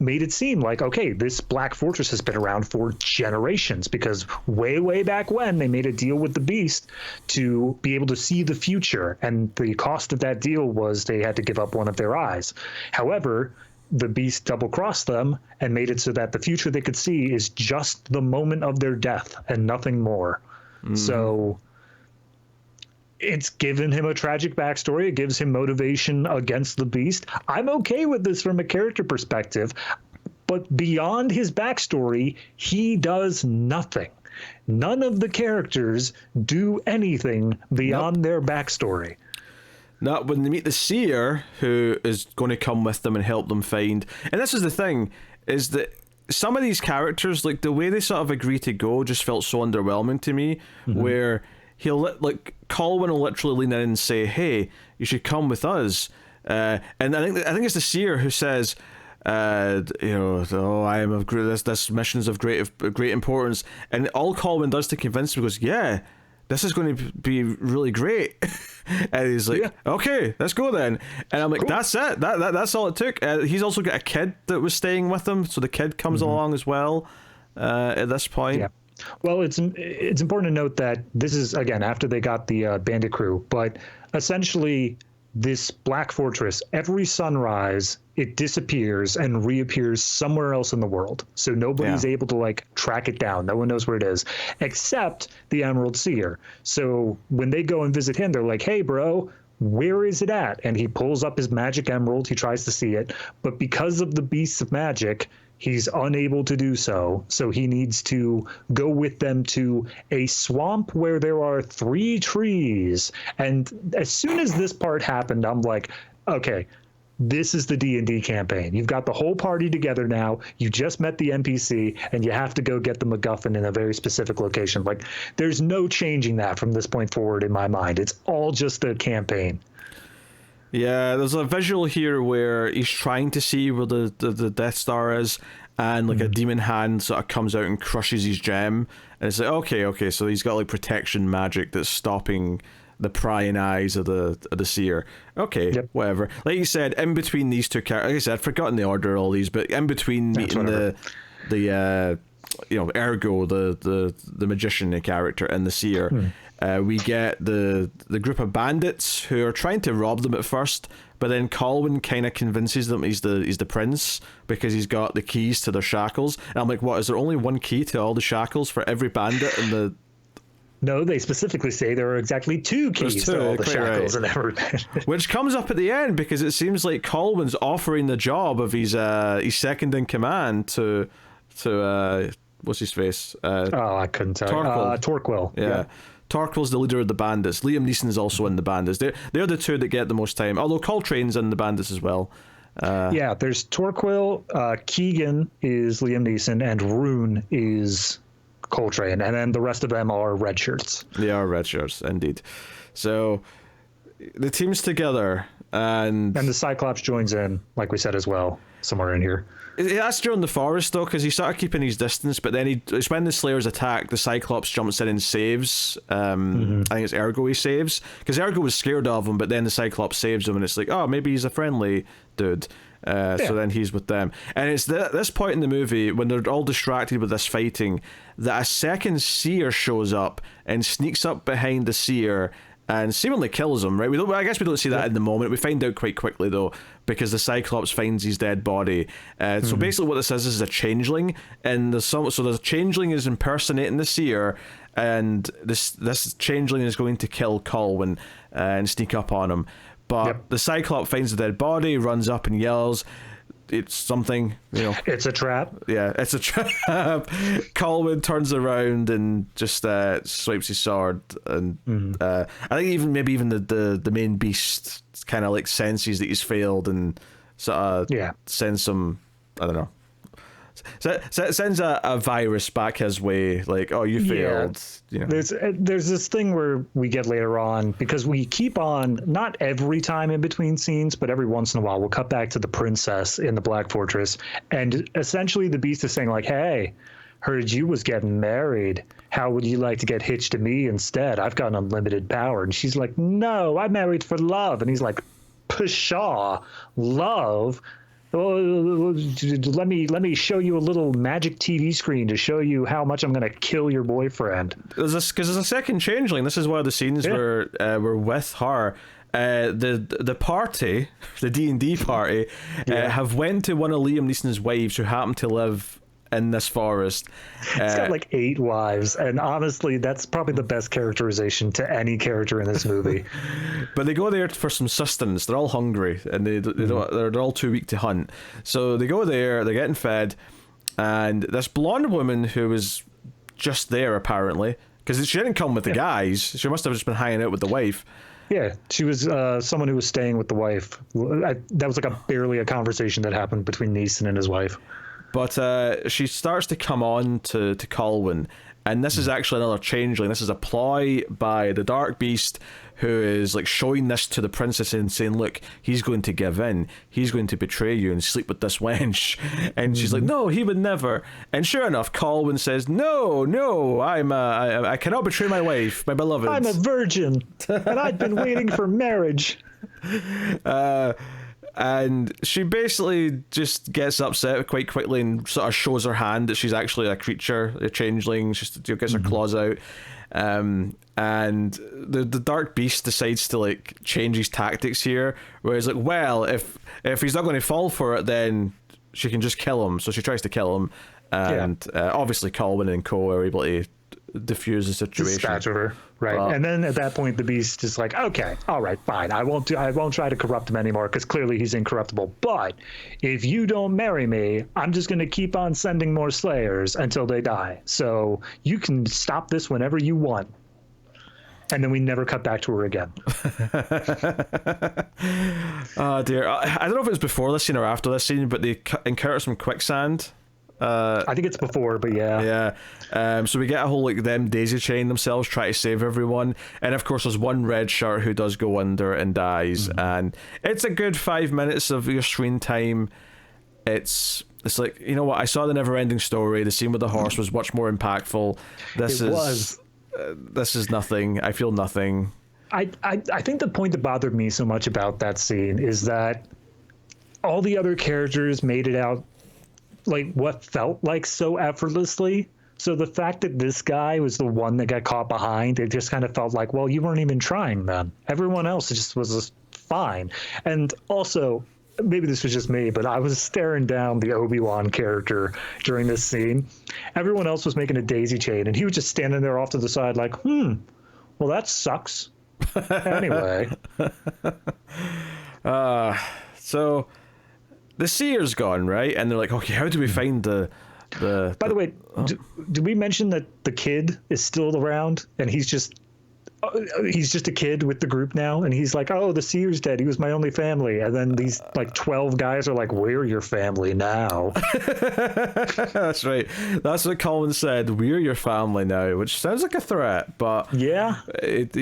made it seem like, okay, this Black Fortress has been around for generations, because way back when they made a deal with the Beast to be able to see the future, and the cost of that deal was they had to give up one of their eyes. However, the Beast double-crossed them and made it so that the future they could see is just the moment of their death and nothing more. So it's given him a tragic backstory. It gives him motivation against the Beast. I'm okay with this from a character perspective, but beyond his backstory, he does nothing. None of the characters do anything beyond their backstory. Not when they meet the seer, who is going to come with them and help them find. And this is the thing, is that some of these characters, like the way they sort of agree to go, just felt so underwhelming to me. Where Colwyn will literally lean in and say, "Hey, you should come with us." And I think it's the seer who says, "Oh, I am of great. This mission's of great importance." And all Colwyn does to convince him goes, "Yeah, this is going to be really great." And he's like, "Okay, let's go then." And I'm like, cool. That's it. That's all it took. He's also got a kid that was staying with him, so the kid comes along as well at this point. Yeah. Well, it's important to note that this is, again, after they got the bandit crew, but essentially this Black Fortress, every sunrise, it disappears and reappears somewhere else in the world. So nobody's able to track it down. No one knows where it is, except the Emerald Seer. So when they go and visit him, they're like, "Hey, bro, where is it at?" And he pulls up his magic emerald. He tries to see it, but because of the beasts of magic, he's unable to do so. So he needs to go with them to a swamp where there are 3 trees. And as soon as this part happened, I'm like, okay, this is the D&D campaign. You've got the whole party together now. You just met the NPC, and you have to go get the MacGuffin in a very specific location. There's no changing that from this point forward in my mind. It's all just a campaign. Yeah, there's a visual here where he's trying to see where the Death Star is, and a demon hand sort of comes out and crushes his gem, and it's like, okay, so he's got protection magic that's stopping the prying eyes of the seer. Okay, whatever. Like you said, in between these two characters, like I said, I've forgotten the order of all these, but in between meeting the Ergo, the magician, the character, and the seer, we get the group of bandits who are trying to rob them at first, but then Colwyn kind of convinces them he's the prince because he's got the keys to their shackles. And I'm like, what, is there only one key to all the shackles for every bandit in the... No, they specifically say there are exactly 2 keys to all the shackles in every bandit. Which comes up at the end because it seems like Colwyn's offering the job of his second in command to what's his face? I couldn't tell. Torquil. Yeah. Torquil's the leader of the bandits. Liam Neeson is also in the bandits. They're the 2 that get the most time, although Coltrane's in the bandits as well. There's Torquil, Keegan is Liam Neeson, and Rune is Coltrane, and then the rest of them are red shirts. They are red shirts, indeed. So the team's together, and the Cyclops joins in, like we said as well, somewhere in here. That's during the forest, though, because he started keeping his distance, but then it's when the Slayers attack, the Cyclops jumps in and saves. I think it's Ergo he saves, because Ergo was scared of him, but then the Cyclops saves him, and it's like, oh, maybe he's a friendly dude. So then he's with them. And it's this point in the movie, when they're all distracted with this fighting, that a second seer shows up and sneaks up behind the seer and seemingly kills him, right? I guess we don't see that in the moment. We find out quite quickly, though, because the Cyclops finds his dead body. So basically what this is a changeling, and so the changeling is impersonating the seer, and this changeling is going to kill Colwyn and sneak up on him. But the Cyclops finds the dead body, runs up and yells, it's something, It's a trap. Yeah, it's a trap. Colwyn turns around and just swipes his sword, and I think even the main beast kind of senses that he's failed and sort of sends some, I don't know. So it sends a virus back his way, like, oh, you failed. There's this thing where we get later on, because we keep on, not every time in between scenes, but every once in a while, we'll cut back to the princess in the Black Fortress, and essentially the beast is saying, hey, heard you was getting married. How would you like to get hitched to me instead? I've got unlimited power. And she's like, no, I'm married for love. And he's like, pshaw, love? Let me show you a little magic TV screen to show you how much I'm going to kill your boyfriend. Because there's a second changeling. This is one of the scenes where we're with her. The party, the D&D party, have went to one of Liam Neeson's wives who happened to live in this forest. He's got 8 wives, and honestly, that's probably the best characterization to any character in this movie. But they go there for some sustenance. They're all hungry, and they're all too weak to hunt. So they go there, they're getting fed, and this blonde woman who was just there, apparently, because she didn't come with the guys, she must have just been hanging out with the wife. Yeah, she was someone who was staying with the wife. That was like barely a conversation that happened between Neeson and his wife. But she starts to come on to Colwyn, and this is actually another changeling. This is a ploy by the Dark Beast, who is like showing this to the princess and saying, look, he's going to give in, he's going to betray you and sleep with this wench. And she's like, no, he would never. And sure enough, Colwyn says, no, I cannot betray my wife, my beloved. I'm a virgin, and I've been waiting for marriage. And she basically just gets upset quite quickly and sort of shows her hand that she's actually a creature, a changeling. She just gets her claws out. And the Dark Beast decides to like change his tactics here, where he's like, well, if he's not going to fall for it, then she can just kill him. So she tries to kill him, and obviously Colwyn and co are able to diffuse the situation. Dispatch of her, right? And then at that point, the Beast is like, okay, all right, fine. I won't try to corrupt him anymore because clearly he's incorruptible. But if you don't marry me, I'm just going to keep on sending more Slayers until they die. So you can stop this whenever you want. And then we never cut back to her again. Oh dear! I don't know if it was before this scene or after this scene, but they encounter some quicksand. I think it's before, but yeah. So we get a whole like them daisy chain themselves, try to save everyone, and of course there's one red shirt who does go under and dies, and it's a good 5 minutes of your screen time. It's like, you know what? I saw the never-ending story. The scene with the horse was much more impactful. This is nothing. I feel nothing. I think the point that bothered me so much about that scene is that all the other characters made it out like what felt like so effortlessly. So the fact that this guy was the one that got caught behind, it just kind of felt like, well, you weren't even trying then. Everyone else just was fine. And also, maybe this was just me, but I was staring down the Obi-Wan character during this scene. Everyone else was making a daisy chain, and he was just standing there off to the side like, well, that sucks. Anyway. So the seer's gone, right? And they're like, okay, how do we find the By the way, did we mention that the kid is still around and he's just a kid with the group now, and he's like, oh, the seer's dead, he was my only family, and then these like 12 guys are like, we're your family now. That's right, that's what Colin said, we're your family now, which sounds like a threat, but yeah, it's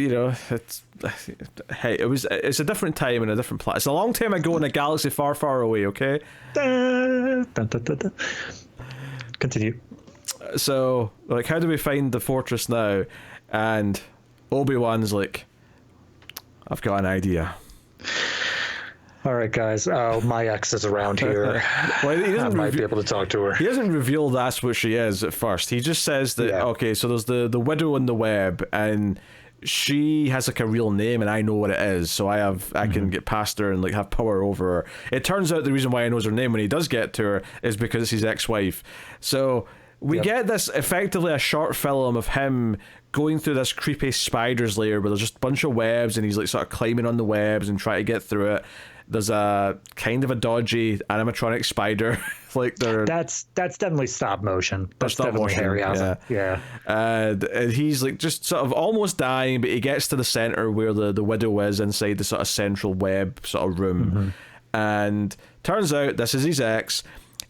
a different time and a different place. It's a long time ago in a galaxy far, far away, okay? Continue. So like, how do we find the fortress now? And Obi-Wan's like, I've got an idea. All right, guys. My ex is around here. Well, I might be able to talk to her. He doesn't reveal that's what she is at first. He just says that, okay, so there's the widow in the web, and she has like a real name, and I know what it is, so I can get past her and like have power over her. It turns out the reason why he knows her name when he does get to her is because it's his ex-wife. So we get this effectively a short film of him going through this creepy spider's lair where there's just a bunch of webs, and he's like sort of climbing on the webs and trying to get through it. There's a kind of a dodgy animatronic spider. Like that's definitely stop motion. That's stop definitely motion, Harryhausen. Yeah. And he's like just sort of almost dying, but he gets to the center where the widow is inside the sort of central web sort of room. And turns out this is his ex,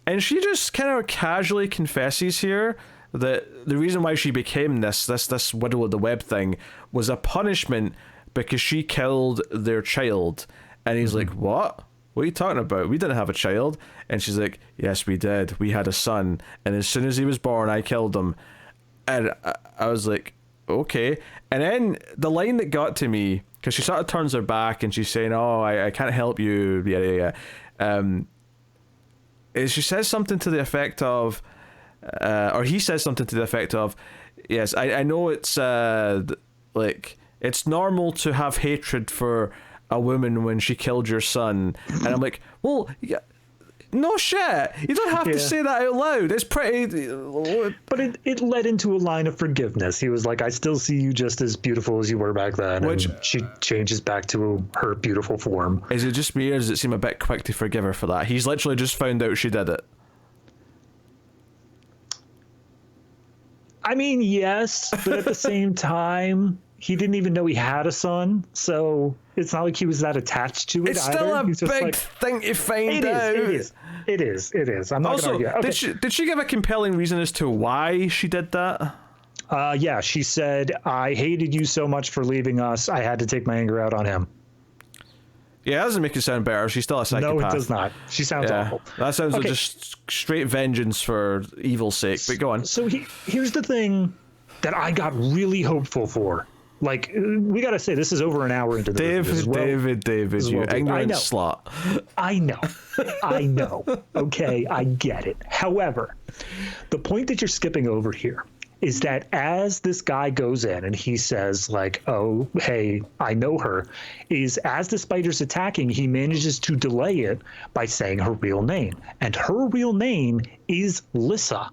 and she just kind of casually confesses here that the reason why she became this widow of the web thing was a punishment because she killed their child. And he's like, what are you talking about? We didn't have a child. And she's like, yes, we did. We had a son, and as soon as he was born, I killed him. And I was like, okay. And then the line that got to me, because she sort of turns her back and she's saying, oh, I can't help you, is she says something to the effect of, or he says something to the effect of, yes, I know it's like, it's normal to have hatred for a woman when she killed your son. And I'm like, well, yeah, no shit, you don't have to say that out loud. It's pretty, but it led into a line of forgiveness. He was like, I still see you just as beautiful as you were back then. Which, and she changes back to her beautiful form. Is it just me, or does it seem a bit quick to forgive her for that? He's literally just found out she did it. I mean, yes, but at the same time, he didn't even know he had a son, so it's not like he was that attached to it. It's still a He's just big like, thing to find out. It is. I'm not Also, gonna argue. Okay. did she give a compelling reason as to why she did that? Yeah, she said, I hated you so much for leaving us. I had to take my anger out on him. Yeah, that doesn't make it sound better. She's still a psychopath. No, it does not. She sounds awful. That sounds like just straight vengeance for evil's sake, but go on. So here's the thing that I got really hopeful for. Like, we got to say, this is over an hour into the movie. David, you ignorant slut. I know. Okay, I get it. However, the point that you're skipping over here is that as this guy goes in and he says, like, oh, hey, I know her, is as the spider's attacking, he manages to delay it by saying her real name. And her real name is Lyssa.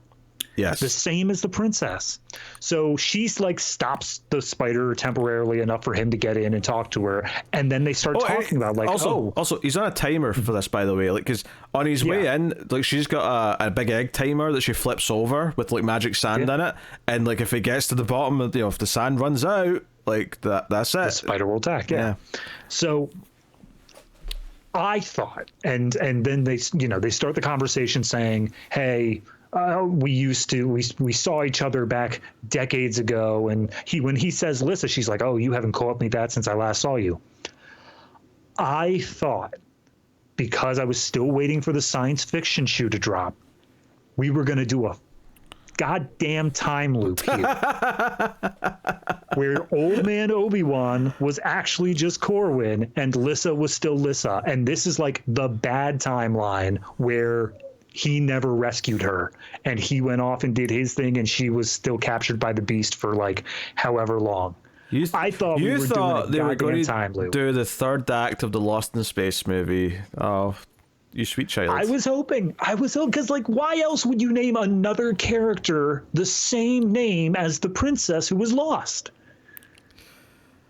Yes. The same as the princess. So she's like stops the spider temporarily enough for him to get in and talk to her. And then they start talking about like, Also, he's on a timer for this, by the way. Like, because on his way in, like, she's got a big egg timer that she flips over with like magic sand in it. And like, if it gets to the bottom, if the sand runs out, like that's it. The spider will attack. Yeah. So I thought, and then they start the conversation saying, hey, we saw each other back decades ago, and when he says Lyssa, she's like, oh, you haven't called me that since I last saw you. I thought, because I was still waiting for the science fiction shoe to drop, we were going to do a goddamn time loop here where old man Obi-Wan was actually just Corwin and Lyssa was still Lyssa, and this is like the bad timeline where he never rescued her and he went off and did his thing and she was still captured by the beast for like however long. I thought we were doing they were going time to loop. do the third act of the Lost in Space movie. Oh, you sweet child. I was hoping because like, why else would you name another character the same name as the princess who was lost?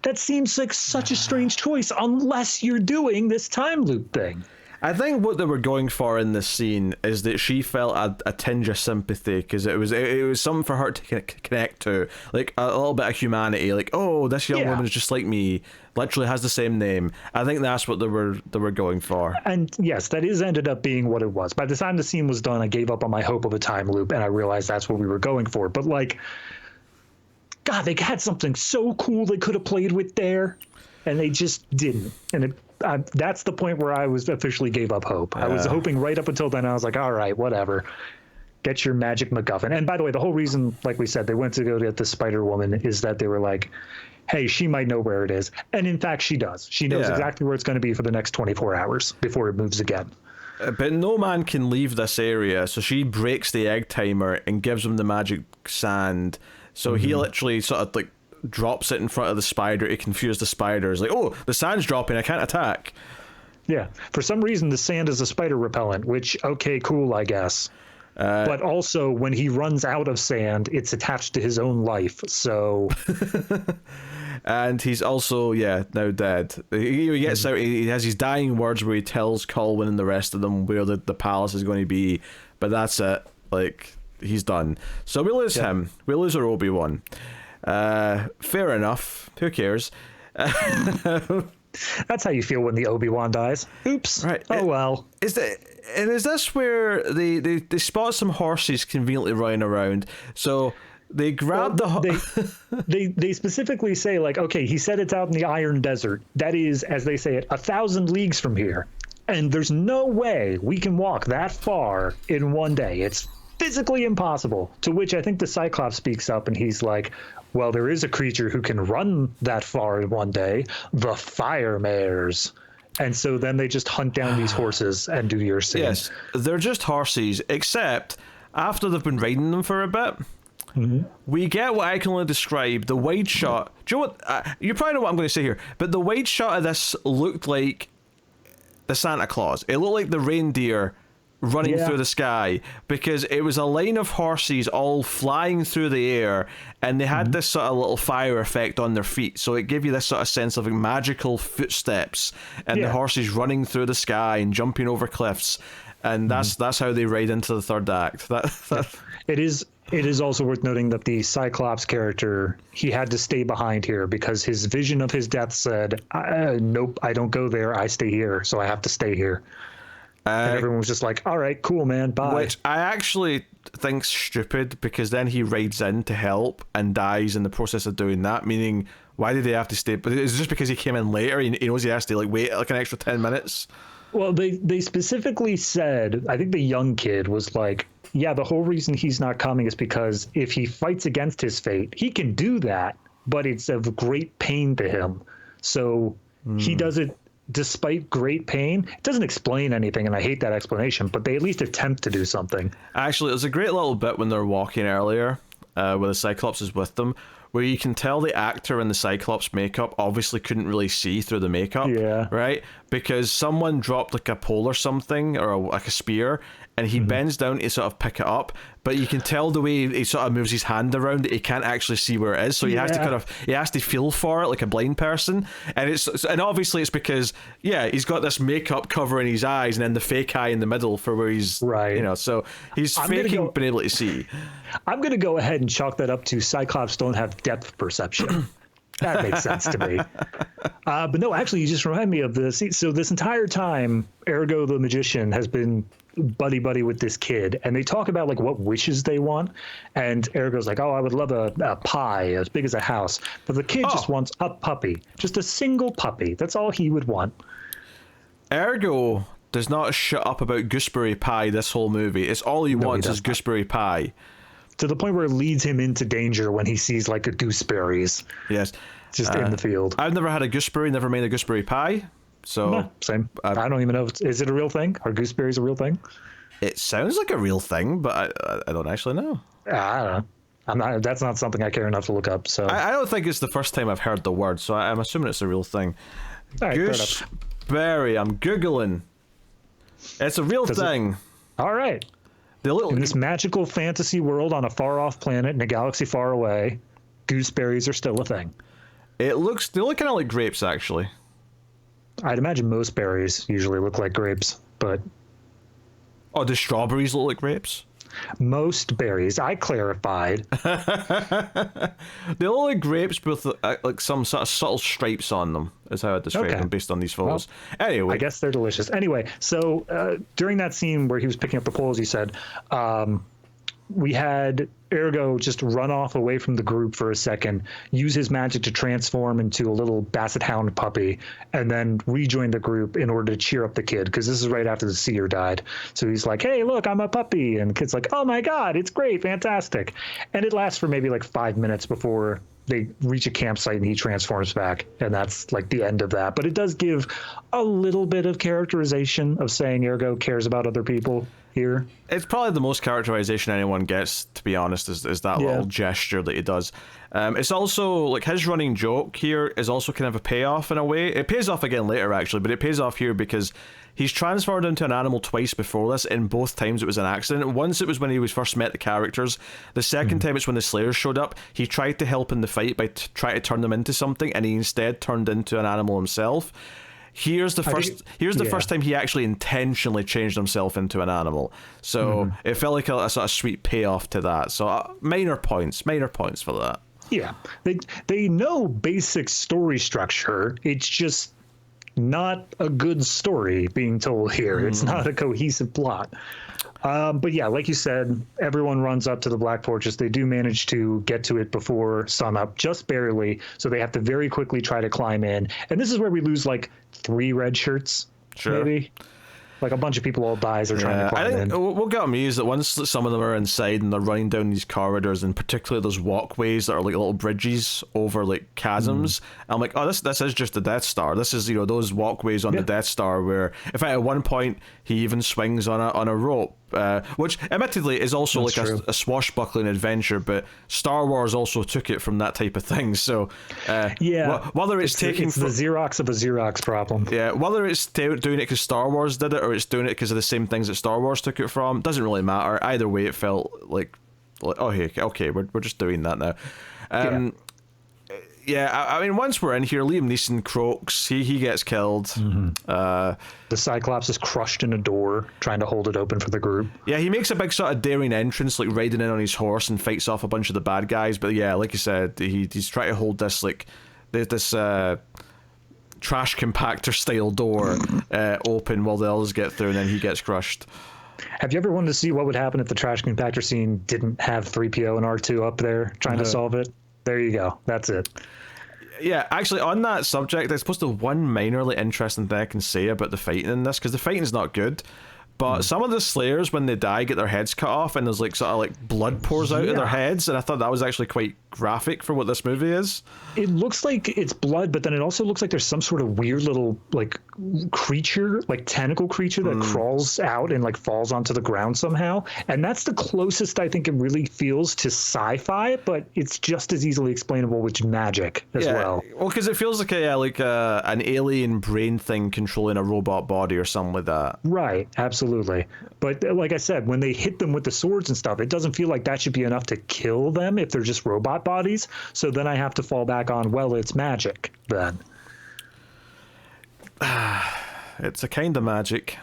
That seems like such a strange choice unless you're doing this time loop thing. I think what they were going for in this scene is that she felt a tinge of sympathy because it was something for her to connect to, like a little bit of humanity. Like, oh, this young woman is just like me, literally has the same name. I think that's what they were going for. And yes, that ended up being what it was. By the time the scene was done, I gave up on my hope of a time loop, and I realized that's what we were going for. But like, God, they had something so cool they could have played with there, and they just didn't. And that's the point where I was officially gave up hope. I was hoping right up until then. I was like, all right, whatever. Get your magic MacGuffin. And by the way, the whole reason, like we said, they went to go get the Spider Woman is that they were like, hey, she might know where it is. And in fact, she does. She knows exactly where it's going to be for the next 24 hours before it moves again. But no man can leave this area, so she breaks the egg timer and gives him the magic sand. So he literally sort of like drops it in front of the spider to confuse the spiders. Like, oh, the sand's dropping, I can't attack. Yeah, for some reason the sand is a spider repellent, which, okay, cool, I guess. But also, when he runs out of sand, it's attached to his own life, so... And he's also, now dead. He gets out, he has his dying words where he tells Colwyn and the rest of them where the palace is going to be, but that's it. Like, he's done. So we lose him. We lose our Obi-Wan. Fair enough. Who cares? That's how you feel when the Obi-Wan dies. Oops. Right. Oh well. Is this where they spot some horses conveniently running around? So they grab they specifically say, like, okay, he said it's out in the Iron Desert. That is, as they say it, 1,000 leagues from here, and there's no way we can walk that far in one day. It's physically impossible. To which I think the Cyclops speaks up and he's like, well, there is a creature who can run that far in one day, the fire mares. And so then they just hunt down these horses and do your scene. Yes, they're just horses, except after they've been riding them for a bit, we get what I can only describe, the wide shot. Do you know what? You probably know what I'm going to say here, but the wide shot of this looked like the Santa Claus. It looked like the reindeer running through the sky, because it was a line of horses all flying through the air, and they had this sort of little fire effect on their feet, so it gave you this sort of sense of like magical footsteps and the horses running through the sky and jumping over cliffs. and that's how they ride into the third act. It is also worth noting that the Cyclops character, he had to stay behind here because his vision of his death said, nope, I don't go there, I stay here, so I have to stay here. And everyone was just like, all right, cool, man, bye. Which I actually think's stupid, because then he rides in to help and dies in the process of doing that, meaning, why did he have to stay? But it's just because he came in later, he knows he has to like wait like an extra 10 minutes. Well, they specifically said, I think the young kid was like, yeah, the whole reason he's not coming is because if he fights against his fate, he can do that, but it's of great pain to him. So he does it despite great pain. It doesn't explain anything, and I hate that explanation, but they at least attempt to do something. Actually, there's a great little bit when they're walking earlier, where the Cyclops is with them, where you can tell the actor in the Cyclops makeup obviously couldn't really see through the makeup, right? Because someone dropped like a pole or something, or like a spear, and he bends down to sort of pick it up, but you can tell the way he sort of moves his hand around that he can't actually see where it is, so he has to he has to feel for it like a blind person, and obviously it's because he's got this makeup covering his eyes and then the fake eye in the middle for where he's so he's faking being able to see. I'm gonna go ahead and chalk that up to Cyclops don't have depth perception. That makes sense to me. But no, actually, you just remind me of this. So this entire time, Ergo the magician has been buddy with this kid, and they talk about like what wishes they want, and Ergo's like, oh, I would love a pie as big as a house, but the kid just wants a puppy, just a single puppy. That's all he would want. Ergo does not shut up about gooseberry pie this whole movie. It's all he wants is gooseberry pie. To the point where it leads him into danger when he sees like a gooseberries. Yes. Just in the field. I've never had a gooseberry, never made a gooseberry pie. So no, same. I don't even know is it a real thing? Are gooseberries a real thing? It sounds like a real thing, but I don't actually know. I don't know. That's not something I care enough to look up. So I don't think it's the first time I've heard the word, so I'm assuming it's a real thing. Right, gooseberry, I'm Googling. It's a real thing. All right. In this magical fantasy world on a far-off planet in a galaxy far away, gooseberries are still a thing. They look kind of like grapes, actually. I'd imagine most berries usually look like grapes, but... Oh, do strawberries look like grapes? Most berries. I clarified. They look like grapes with like some sort of subtle stripes on them, is how I describe them based on these photos. Well, anyway. I guess they're delicious. Anyway, so during that scene where he was picking up the poles, he said, we had Ergo just run off away from the group for a second, use his magic to transform into a little basset hound puppy, and then rejoin the group in order to cheer up the kid, because this is right after the seer died. So he's like, hey, look, I'm a puppy. And the kid's like, oh my God, it's great, fantastic. And it lasts for maybe like 5 minutes before they reach a campsite and he transforms back, and that's like the end of that. But it does give a little bit of characterization of saying Ergo cares about other people here. It's probably the most characterization anyone gets, to be honest, is that little gesture that he does. It's also like his running joke here is also kind of a payoff in a way. It pays off again later, actually, but it pays off here because he's transformed into an animal twice before this. In both times it was an accident. Once it was when he was first met the characters. The second time it's when the Slayers showed up. He tried to help in the fight by trying to turn them into something, and he instead turned into an animal himself. Here's the first time he actually intentionally changed himself into an animal. So it felt like a sort of sweet payoff to that. So minor points for that. Yeah, they know basic story structure. It's just not a good story being told here. It's not a cohesive plot. But yeah, like you said, everyone runs up to the Black Fortress. They do manage to get to it before sunup, just barely. So they have to very quickly try to climb in. And this is where we lose like 3 red shirts, maybe. Like a bunch of people all die as they're trying to climb in. I think what got me is that once some of them are inside and they're running down these corridors, and particularly those walkways that are like little bridges over like chasms, I'm like, oh, this is just the Death Star. This is, those walkways on the Death Star where, in fact, at one point he even swings on a rope. Which admittedly is also like a swashbuckling adventure, but Star Wars also took it from that type of thing. So whether it's the Xerox of a Xerox problem. Yeah, whether it's doing it because Star Wars did it or it's doing it because of the same things that Star Wars took it from, doesn't really matter. Either way, it felt like oh, hey, okay, we're just doing that now. Yeah, I mean, once we're in here, Liam Neeson croaks. He gets killed. The Cyclops is crushed in a door, trying to hold it open for the group. Yeah, he makes a big sort of daring entrance, like riding in on his horse and fights off a bunch of the bad guys. But yeah, like you said, he's trying to hold this this trash compactor style door open while the others get through, and then he gets crushed. Have you ever wanted to see what would happen if the trash compactor scene didn't have 3PO and R2 up there trying to solve it? There you go. That's it. Yeah, actually, on that subject, I suppose the one minorly interesting thing I can say about the fighting in this, because the fighting is not good, but some of the Slayers, when they die, get their heads cut off, and there's like sort of like blood pours out of their heads, and I thought that was actually quite graphic for what this movie is. It looks like it's blood, but then it also looks like there's some sort of weird little like creature, like tentacle creature that crawls out and like falls onto the ground somehow. And that's the closest I think it really feels to sci-fi, but it's just as easily explainable with magic as well. Well, because it feels like an alien brain thing controlling a robot body or something like that. Right, absolutely. But like I said, when they hit them with the swords and stuff, it doesn't feel like that should be enough to kill them if they're just robot bodies. So then I have to fall back on, well, it's magic then. It's a kind of magic.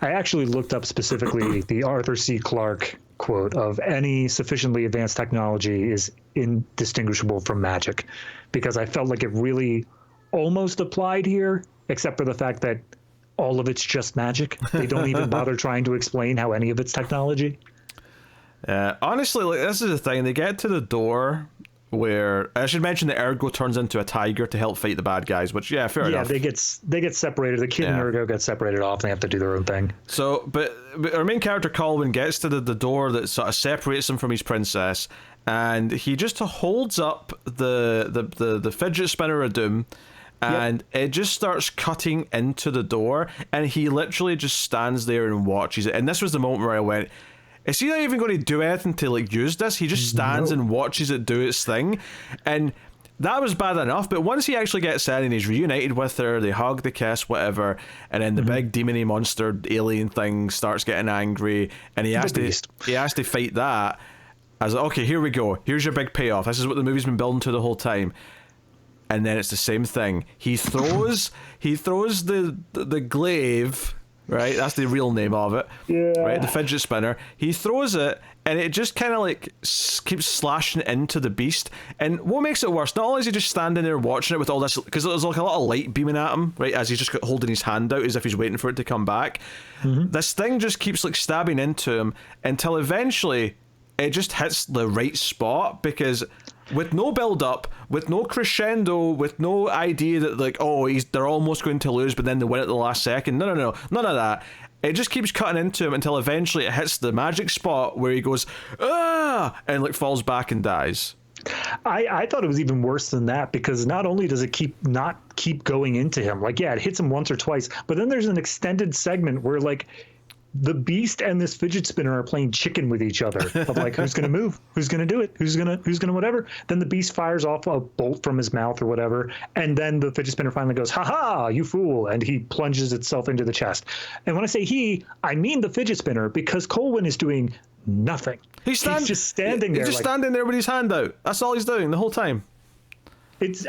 I actually looked up specifically the Arthur C. Clarke quote of any sufficiently advanced technology is indistinguishable from magic, because I felt like it really almost applied here, except for the fact that all of it's just magic. They don't even bother trying to explain how any of it's technology. Honestly, like, this is the thing. They get to the door where I should mention that Ergo turns into a tiger to help fight the bad guys, which fair enough. Yeah, they get separated. The kid and Ergo get separated off, and they have to do their own thing. So, but our main character Colwyn gets to the door that sort of separates him from his princess, and he just holds up the fidget spinner of doom. And it just starts cutting into the door, and he literally just stands there and watches it. And this was the moment where I went, is he not even going to do anything to like use this? He just stands and watches it do its thing. And that was bad enough, but once he actually gets in and he's reunited with her, they hug, they kiss, whatever, and then the big demony monster alien thing starts getting angry, and he has to fight that. I was like, okay, here we go. Here's your big payoff. This is what the movie's been building to the whole time. And then it's the same thing. He throws the glaive, right? That's the real name of it. Yeah. Right, the fidget spinner. He throws it, and it just kind of like keeps slashing into the beast. And what makes it worse? Not only is he just standing there watching it with all this, because there's like a lot of light beaming at him, right? As he's just holding his hand out as if he's waiting for it to come back. This thing just keeps like stabbing into him until eventually it just hits the right spot, because with no build up, with no crescendo, with no idea that like, they're almost going to lose, but then they win at the last second. No, none of that. It just keeps cutting into him until eventually it hits the magic spot where he goes, and like falls back and dies. I thought it was even worse than that, because not only does it not keep going into him, like, it hits him once or twice, but then there's an extended segment where like the beast and this fidget spinner are playing chicken with each other of like, who's going to move, who's going to do it, who's going to whatever. Then the beast fires off a bolt from his mouth or whatever, and then the fidget spinner finally goes, ha ha, you fool, and he plunges itself into the chest. And when I say he, I mean the fidget spinner, because Colwyn is doing nothing. He's just standing there. He's just standing there with his hand out. That's all he's doing the whole time.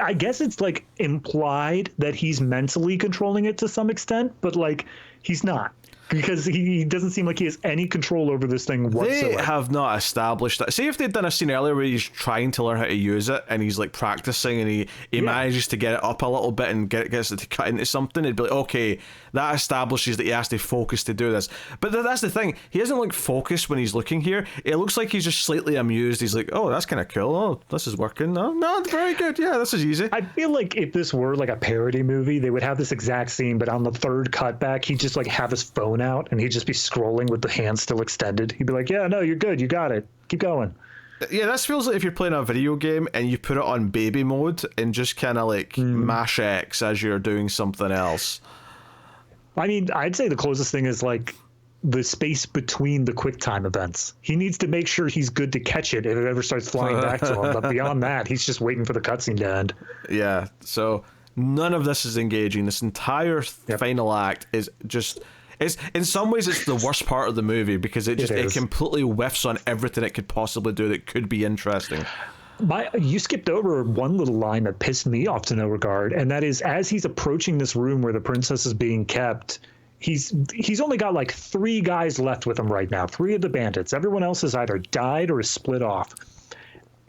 I guess it's like implied that he's mentally controlling it to some extent, but like he's not. Because he doesn't seem like he has any control over this thing whatsoever. They have not established that. See if they'd done a scene earlier where he's trying to learn how to use it, and he's like practicing, and he manages to get it up a little bit and gets it to cut into something. It'd be like, okay, that establishes that he has to focus to do this. But that's the thing. He doesn't like focus when he's looking here. It looks like he's just slightly amused. He's like, oh, that's kind of cool. Oh, this is working. No, very good. Yeah, this is easy. I feel like if this were like a parody movie, they would have this exact scene, but on the third cutback, he'd just like have his phone out and he'd just be scrolling with the hand still extended. He'd be like, yeah, no, you're good. You got it. Keep going. Yeah, this feels like if you're playing a video game and you put it on baby mode and just kind of like mash X as you're doing something else. I mean, I'd say the closest thing is like the space between the QuickTime events. He needs to make sure he's good to catch it if it ever starts flying back to him. But beyond that, he's just waiting for the cutscene to end. Yeah, so none of this is engaging. This entire final act is just... in some ways, it's the worst part of the movie, because it completely whiffs on everything it could possibly do that could be interesting. You skipped over one little line that pissed me off to no regard, and that is as he's approaching this room where the princess is being kept, he's only got like 3 guys left with him right now, 3 of the bandits. Everyone else has either died or is split off.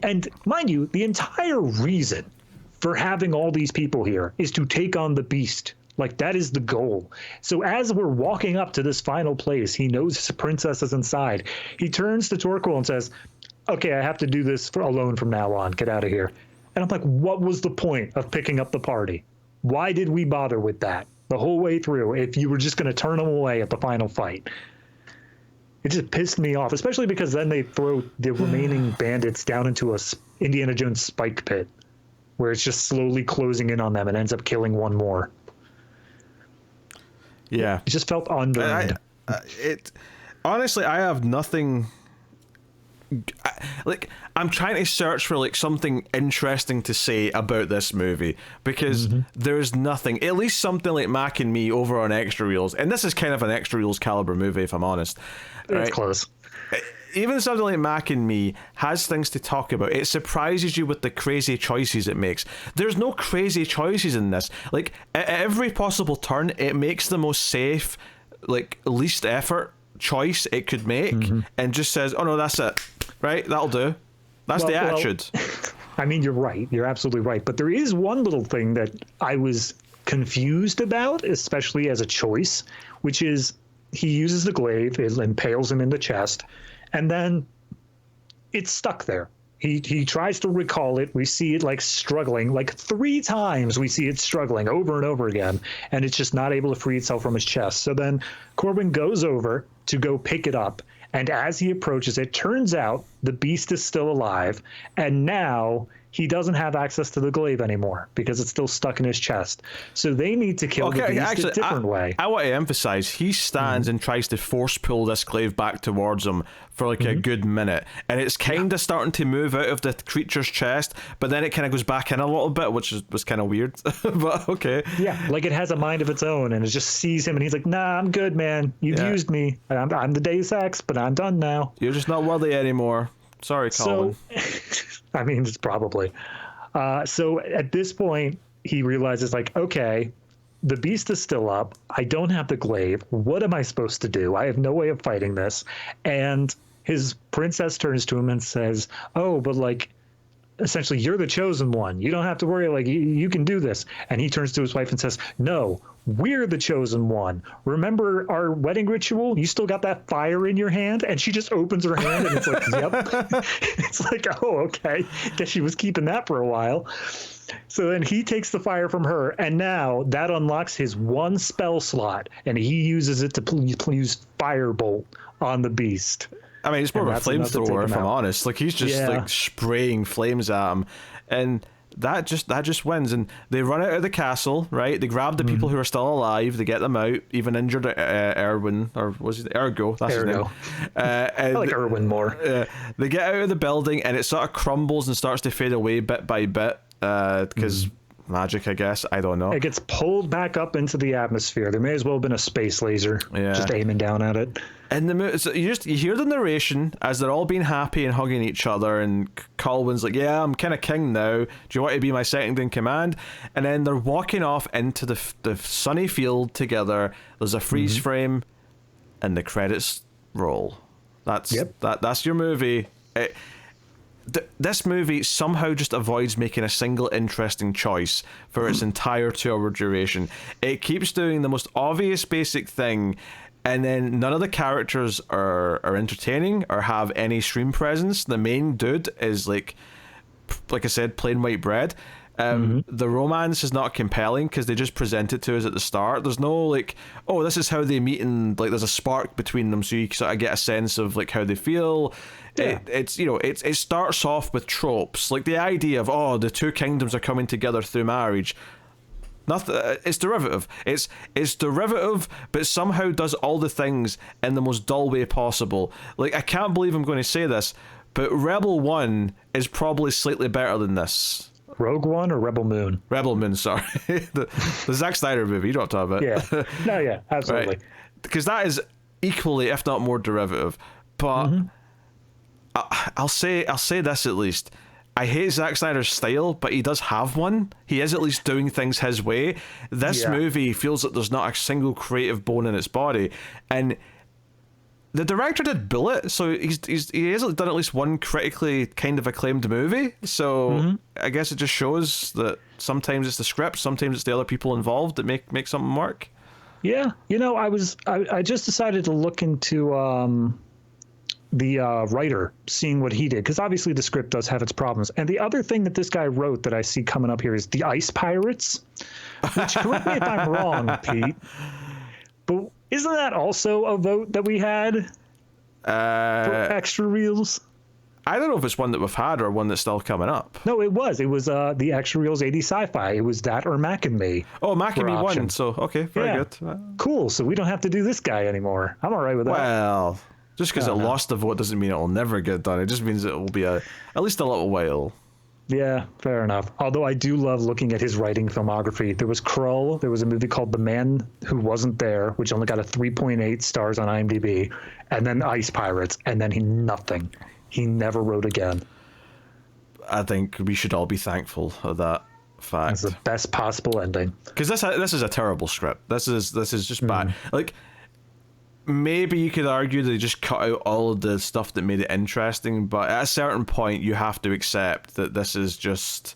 And mind you, the entire reason for having all these people here is to take on the beast. Like, that is the goal. So as we're walking up to this final place, he knows his princess is inside. He turns to Torquil and says, okay, I have to do this alone from now on. Get out of here. And I'm like, what was the point of picking up the party? Why did we bother with that the whole way through if you were just going to turn them away at the final fight? It just pissed me off, especially because then they throw the remaining bandits down into a Indiana Jones spike pit where it's just slowly closing in on them and ends up killing one more. Yeah. It just felt unearned. Honestly, I have nothing... I'm trying to search for like something interesting to say about this movie because there's nothing. At least something like Mac and Me over on Extra Reels, and this is kind of an Extra Reels caliber movie if I'm honest. It's close. Even something like Mac and Me has things to talk about. It surprises you with the crazy choices it makes. There's no crazy choices in this. Like at every possible turn, it makes the most safe, like least effort choice it could make, and just says, "Oh no, that's it. Right, that'll do." That's the attitude. I mean, you're right. You're absolutely right. But there is one little thing that I was confused about, especially as a choice, which is he uses the glaive, it impales him in the chest, and then it's stuck there. He tries to recall it. We see it like struggling, like 3 times we see it struggling over and over again, and it's just not able to free itself from his chest. So then Corbin goes over to go pick it up, and as he approaches it, turns out the beast is still alive, and now he doesn't have access to the glaive anymore because it's still stuck in his chest. So they need to kill the beast a different way. I want to emphasize, he stands and tries to force pull this glaive back towards him for like a good minute, and it's kind of starting to move out of the creature's chest, but then it kind of goes back in a little bit, which was kind of weird. But okay. Yeah, like it has a mind of its own, and it just sees him, and he's like, "Nah, I'm good, man. You've used me. I'm the Deus Ex, but I'm done now. You're just not worthy anymore. Sorry, Colin." I mean, it's probably. So at this point, he realizes, like, okay, the beast is still up. I don't have the glaive. What am I supposed to do? I have no way of fighting this. And his princess turns to him and says, "Oh, but like, essentially, you're the chosen one. You don't have to worry. Like, you can do this." And he turns to his wife and says, "No, we're the chosen one. Remember our wedding ritual? You still got that fire in your hand?" And she just opens her hand, and it's like, "Yep." It's like, oh, okay. Guess she was keeping that for a while. So then he takes the fire from her, and now that unlocks his 1 spell slot, and he uses it to use Firebolt on the beast. I mean, it's more of a flamethrower, if I'm honest. Like, he's just like spraying flames at him, and that just wins. And they run out of the castle, right? They grab the people who are still alive. They get them out, even injured Erwin, or was it Ergo? That's Ergo. his name. I like Erwin more. They get out of the building, and it sort of crumbles and starts to fade away bit by bit, because magic, I guess. I don't know. It gets pulled back up into the atmosphere. There may as well have been a space laser just aiming down at it. And so you hear the narration as they're all being happy and hugging each other, and Colwyn's like, "Yeah, I'm kind of king now. Do you want to be my second in command?" And then they're walking off into the sunny field together. There's a freeze frame, and the credits roll. That's your movie. This movie somehow just avoids making a single interesting choice for its entire 2-hour duration. It keeps doing the most obvious basic thing, and then none of the characters are entertaining or have any screen presence. The main dude is like I said, plain white bread. The romance is not compelling because they just present it to us at the start. There's no like, oh, this is how they meet, and like there's a spark between them, so you sort of get a sense of like how they feel. It starts off with tropes, like the idea of, oh, the 2 kingdoms are coming together through marriage. Nothing. It's derivative. It's derivative, but somehow does all the things in the most dull way possible. Like, I can't believe I'm going to say this, but Rebel 1 is probably slightly better than this. Rogue One or Rebel Moon? Rebel Moon, sorry. the Zack Snyder movie, you don't talk about. Yeah. No, yeah, absolutely. Because that is equally, if not more, derivative. But I'll say this at least. I hate Zack Snyder's style, but he does have one. He is at least doing things his way. This movie feels like there's not a single creative bone in its body. And the director did Bullet, so he has done at least one critically kind of acclaimed movie. So I guess it just shows that sometimes it's the script, sometimes it's the other people involved that make something work. Yeah, I just decided to look into the writer, seeing what he did, because obviously the script does have its problems. And the other thing that this guy wrote that I see coming up here is The Ice Pirates, which, correct me if I'm wrong, Pete, but isn't that also a vote that we had for extra reels? I don't know if it's one that we've had or one that's still coming up. No, it was the extra reels 80 sci-fi. It was that or Mac and Me. Oh, Mac and Me won, so okay, very good. Cool, so we don't have to do this guy anymore. I'm all right with that. Well, just because it lost the vote doesn't mean it will never get done. It just means it will be at least a little while. Yeah, fair enough. Although I do love looking at his writing filmography. There was Krull. There was a movie called The Man Who Wasn't There, which only got a 3.8 stars on IMDb. And then Ice Pirates. And then nothing. He never wrote again. I think we should all be thankful of that fact. It's the best possible ending. Because this is a terrible script. This is just bad. Like, maybe you could argue they just cut out all of the stuff that made it interesting, but at a certain point you have to accept that this is just,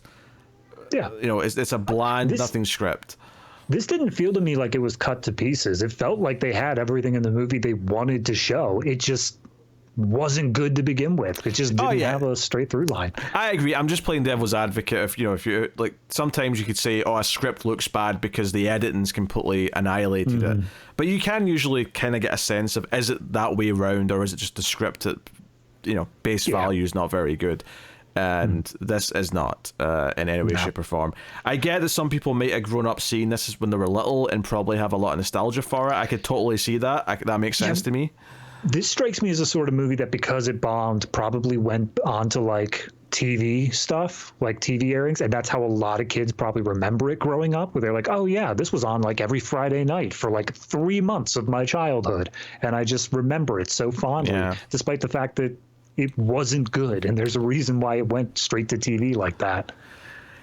it's a bland, nothing script. This didn't feel to me like it was cut to pieces. It felt like they had everything in the movie they wanted to show. It just wasn't good to begin with. It just didn't have a straight through line. I agree. I'm just playing devil's advocate. If you like, sometimes you could say, a script looks bad because the editing's completely annihilated it. But you can usually kind of get a sense of, is it that way around, or is it just the script at, base value is not very good. And this is not in any way, shape, or form. I get that some people might have grown up seeing this when they were little and probably have a lot of nostalgia for it. I could totally see that. That makes sense to me. This strikes me as a sort of movie that, because it bombed, probably went on to like TV stuff, like TV airings, and that's how a lot of kids probably remember it growing up, where they're like, oh yeah, this was on like every Friday night for like 3 months of my childhood, and I just remember it so fondly, despite the fact that it wasn't good, and there's a reason why it went straight to TV like that.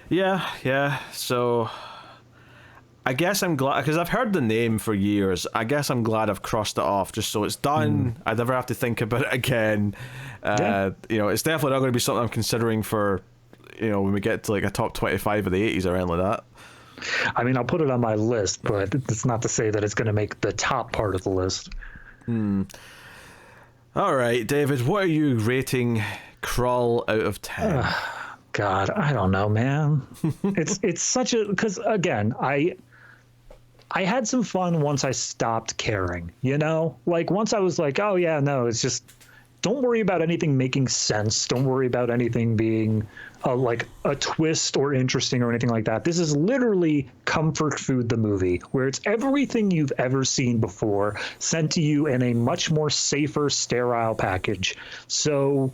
Yeah. So I guess I'm glad, because I've heard the name for years. I guess I'm glad I've crossed it off just so it's done. I never have to think about it again. It's definitely not going to be something I'm considering for, when we get to like a top 25 of the 80s or anything like that. I mean, I'll put it on my list, but it's not to say that it's going to make the top part of the list. All right, David, what are you rating Krull out of 10? God, I don't know, man. It's such a, because again, I had some fun once I stopped caring, like once I was like, oh yeah, no, it's just, don't worry about anything making sense. Don't worry about anything being like a twist or interesting or anything like that. This is literally comfort food, the movie, where it's everything you've ever seen before sent to you in a much more safer, sterile package. So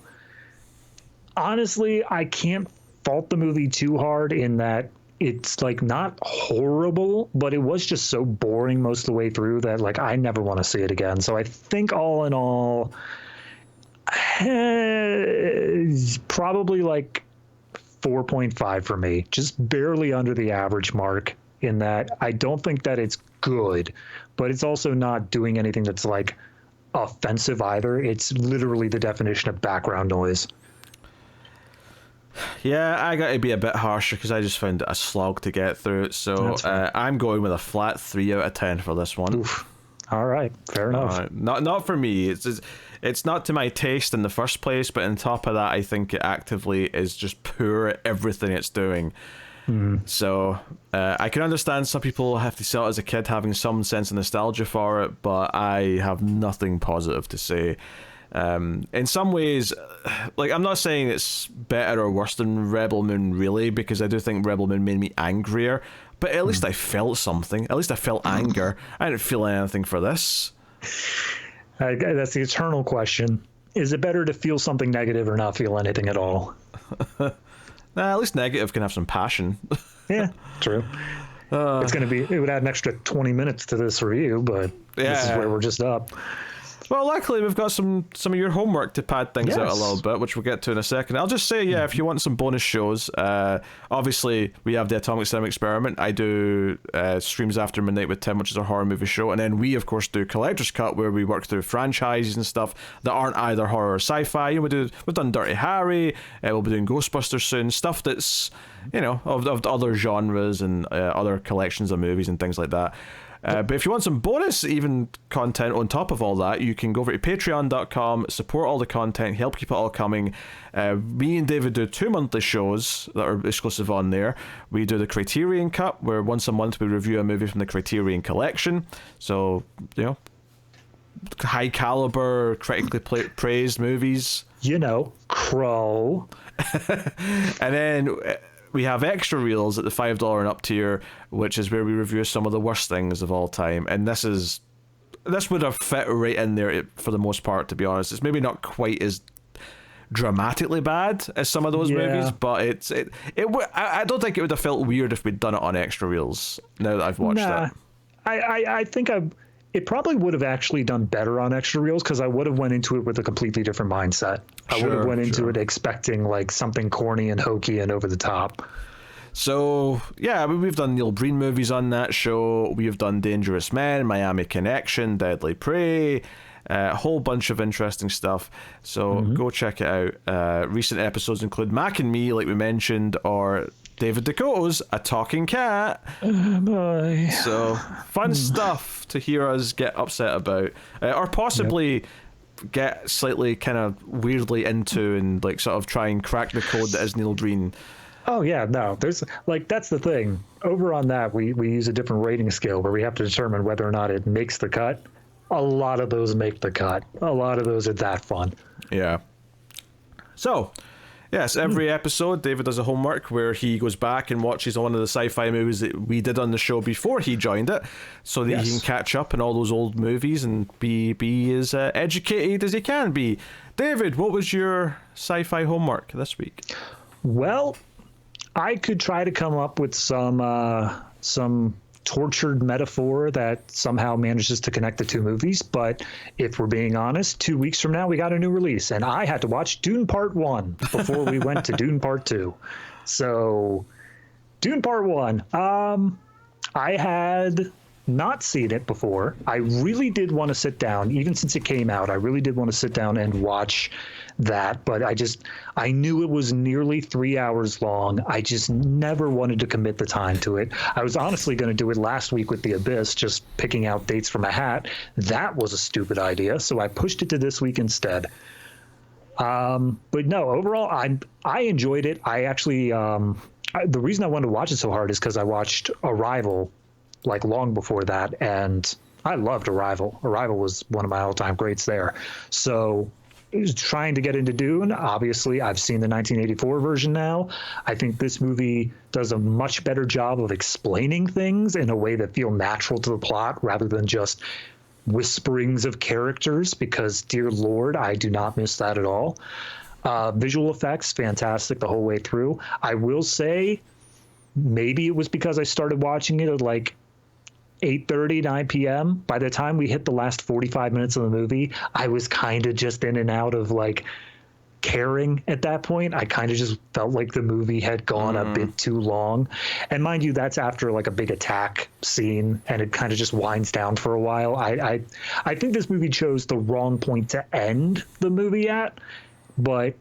honestly, I can't fault the movie too hard in that it's like not horrible, but it was just so boring most of the way through that like I never want to see it again. So I think all in all, probably like 4.5 for me, just barely under the average mark, in that I don't think that it's good, but it's also not doing anything that's like offensive either. It's literally the definition of background noise. Yeah, I got to be a bit harsher because I just found it a slog to get through. So I'm going with a flat 3 out of 10 for this one. Oof. All right, fair enough. Not for me. It's not to my taste in the first place, but on top of that, I think it actively is just poor at everything it's doing. So I can understand some people have to sell it as a kid having some sense of nostalgia for it, but I have nothing positive to say. In some ways, like, I'm not saying it's better or worse than Rebel Moon, really, because I do think Rebel Moon made me angrier, but at least I felt something. At least I felt anger. I didn't feel anything for this. That's the eternal question. Is it better to feel something negative or not feel anything at all? At least negative can have some passion. Yeah, true. It would add an extra 20 minutes to this review, but this is where we're just up. Well, luckily we've got some of your homework to pad things out a Yes. little bit, which we'll get to in a second. I'll just say, if you want some bonus shows, obviously we have the Atomic Cinema Experiment. I do Streams After Midnight with Tim, which is a horror movie show, and then we of course do Collector's Cut, where we work through franchises and stuff that aren't either horror or sci-fi. We've done Dirty Harry, we'll be doing Ghostbusters soon, stuff that's of other genres and other collections of movies and things like that. But if you want some bonus even content on top of all that, you can go over to patreon.com, support all the content, help keep it all coming. Me and David do 2 monthly shows that are exclusive on there. We do the Criterion Cut, where once a month we review a movie from the Criterion Collection. So, high caliber, critically praised movies. Krull. And then we have extra reels at the $5 and up tier, which is where we review some of the worst things of all time. And this would have fit right in there for the most part, to be honest. It's maybe not quite as dramatically bad as some of those movies, but I don't think it would have felt weird if we'd done it on extra reels. Now that I've watched it, I think it probably would have actually done better on extra reels, because I would have went into it with a completely different mindset. I would have went into it expecting like something corny and hokey and over the top. So we've done Neil Breen movies on that show. We've done Dangerous Men, Miami Connection, Deadly Prey, a whole bunch of interesting stuff. So go check it out. Recent episodes include Mac and Me, like we mentioned, or David Dakota's A Talking Cat. So fun stuff to hear us get upset about, or possibly get slightly kind of weirdly into, and like sort of try and crack the code that is Neil Breen. Oh yeah, no, there's that's the thing. Over on that, we use a different rating scale where we have to determine whether or not it makes the cut. A lot of those make the cut. A lot of those are that fun. Yeah. So, yes, every episode, David does a homework where he goes back and watches one of the sci-fi movies that we did on the show before he joined it, so that he can catch up on all those old movies and be as educated as he can be. David, what was your sci-fi homework this week? Well, I could try to come up with some tortured metaphor that somehow manages to connect the two movies, but if we're being honest, 2 weeks from now we got a new release, and I had to watch Dune Part 1 before we went to Dune Part 2. So Dune Part 1, I had not seen it before. I really did want to sit down, even since it came out, I really did want to sit down and watch that, but I knew it was nearly 3 hours long. I just never wanted to commit the time to it. I was honestly going to do it last week with The Abyss, just picking out dates from a hat. That was a stupid idea, so I pushed it to this week instead. But no, overall, I enjoyed it. I actually, the reason I wanted to watch it so hard is because I watched Arrival like long before that, and I loved Arrival. Arrival was one of my all-time greats there. So trying to get into Dune, obviously I've seen the 1984 version now. I think this movie does a much better job of explaining things in a way that feel natural to the plot rather than just whisperings of characters, because dear Lord, I do not miss that at all. Visual effects, fantastic the whole way through. I will say, maybe it was because I started watching it at like 8:30, 9 p.m. By the time we hit the last 45 minutes of the movie, I was kind of just in and out of like caring at that point. I kind of just felt like the movie had gone a bit too long. And mind you, that's after like a big attack scene, and it kind of just winds down for a while. I think this movie chose the wrong point to end the movie at, but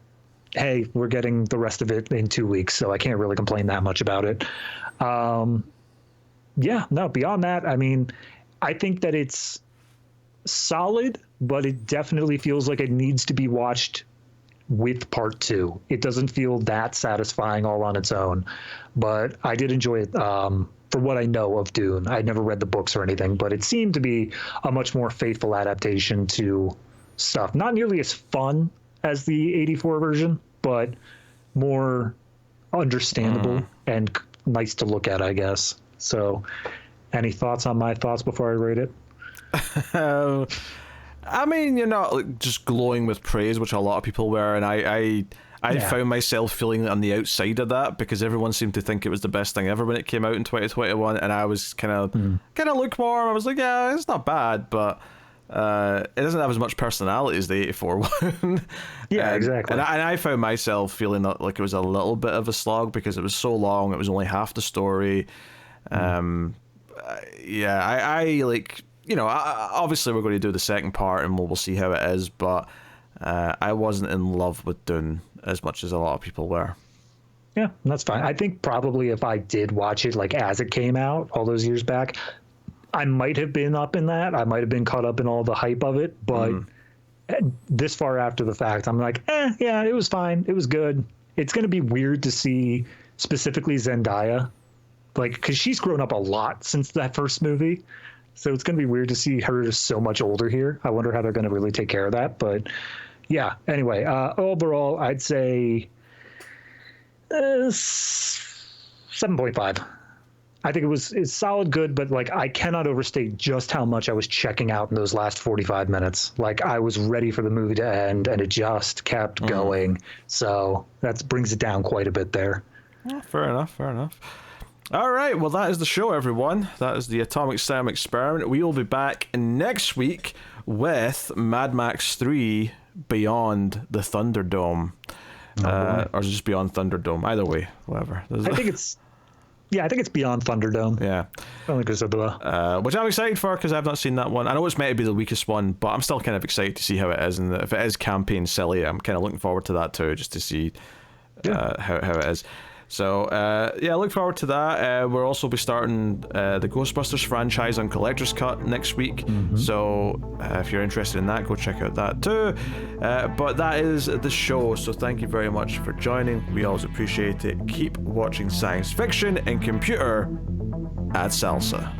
hey, we're getting the rest of it in 2 weeks, so I can't really complain that much about it. Yeah, no, beyond that, I mean, I think that it's solid, but it definitely feels like it needs to be watched with part 2. It doesn't feel that satisfying all on its own, but I did enjoy it for what I know of Dune. I'd never read the books or anything, but it seemed to be a much more faithful adaptation to stuff. Not nearly as fun as the 84 version, but more understandable and nice to look at, I guess. So, any thoughts on my thoughts before I rate it? I mean, you're not like, just glowing with praise, which a lot of people were, and I found myself feeling on the outside of that because everyone seemed to think it was the best thing ever when it came out in 2021, and I was kind of lukewarm. I was like, yeah, it's not bad, but It doesn't have as much personality as the 84 one. Yeah, exactly. And I found myself feeling like it was a little bit of a slog because it was so long. It was only half the story. Yeah, I like, you know, obviously we're going to do the second part and we'll see how it is, but I wasn't in love with Dune as much as a lot of people were. Yeah, that's fine. I think probably if I did watch it like as it came out all those years back, I might have been up in that. I might have been caught up in all the hype of it, but this far after the fact, I'm like, yeah, it was fine. It was good. It's going to be weird to see specifically Zendaya, like, because she's grown up a lot since that first movie. So it's going to be weird to see her so much older here. I wonder how they're going to really take care of that. But yeah, anyway, overall, I'd say 7.5. I think it's solid good, but like I cannot overstate just how much I was checking out in those last 45 minutes. Like I was ready for the movie to end and it just kept going. So that brings it down quite a bit there. Yeah, fair enough. All right, well, that is the show, everyone. That is the Atomic Sam Experiment. We will be back next week with Mad Max 3 Beyond the Thunderdome. Or is it just Beyond Thunderdome? Either way, whatever. I think it's Beyond Thunderdome. Yeah. Which I'm excited for because I've not seen that one. I know it's meant to be the weakest one, but I'm still kind of excited to see how it is. And if it is campaign silly, I'm kind of looking forward to that too, just to see how it is. So, look forward to that. We'll also be starting the Ghostbusters franchise on Collector's Cut next week. So, if you're interested in that, go check out that too. But that is the show. So, thank you very much for joining. We always appreciate it. Keep watching science fiction and computer at Salsa.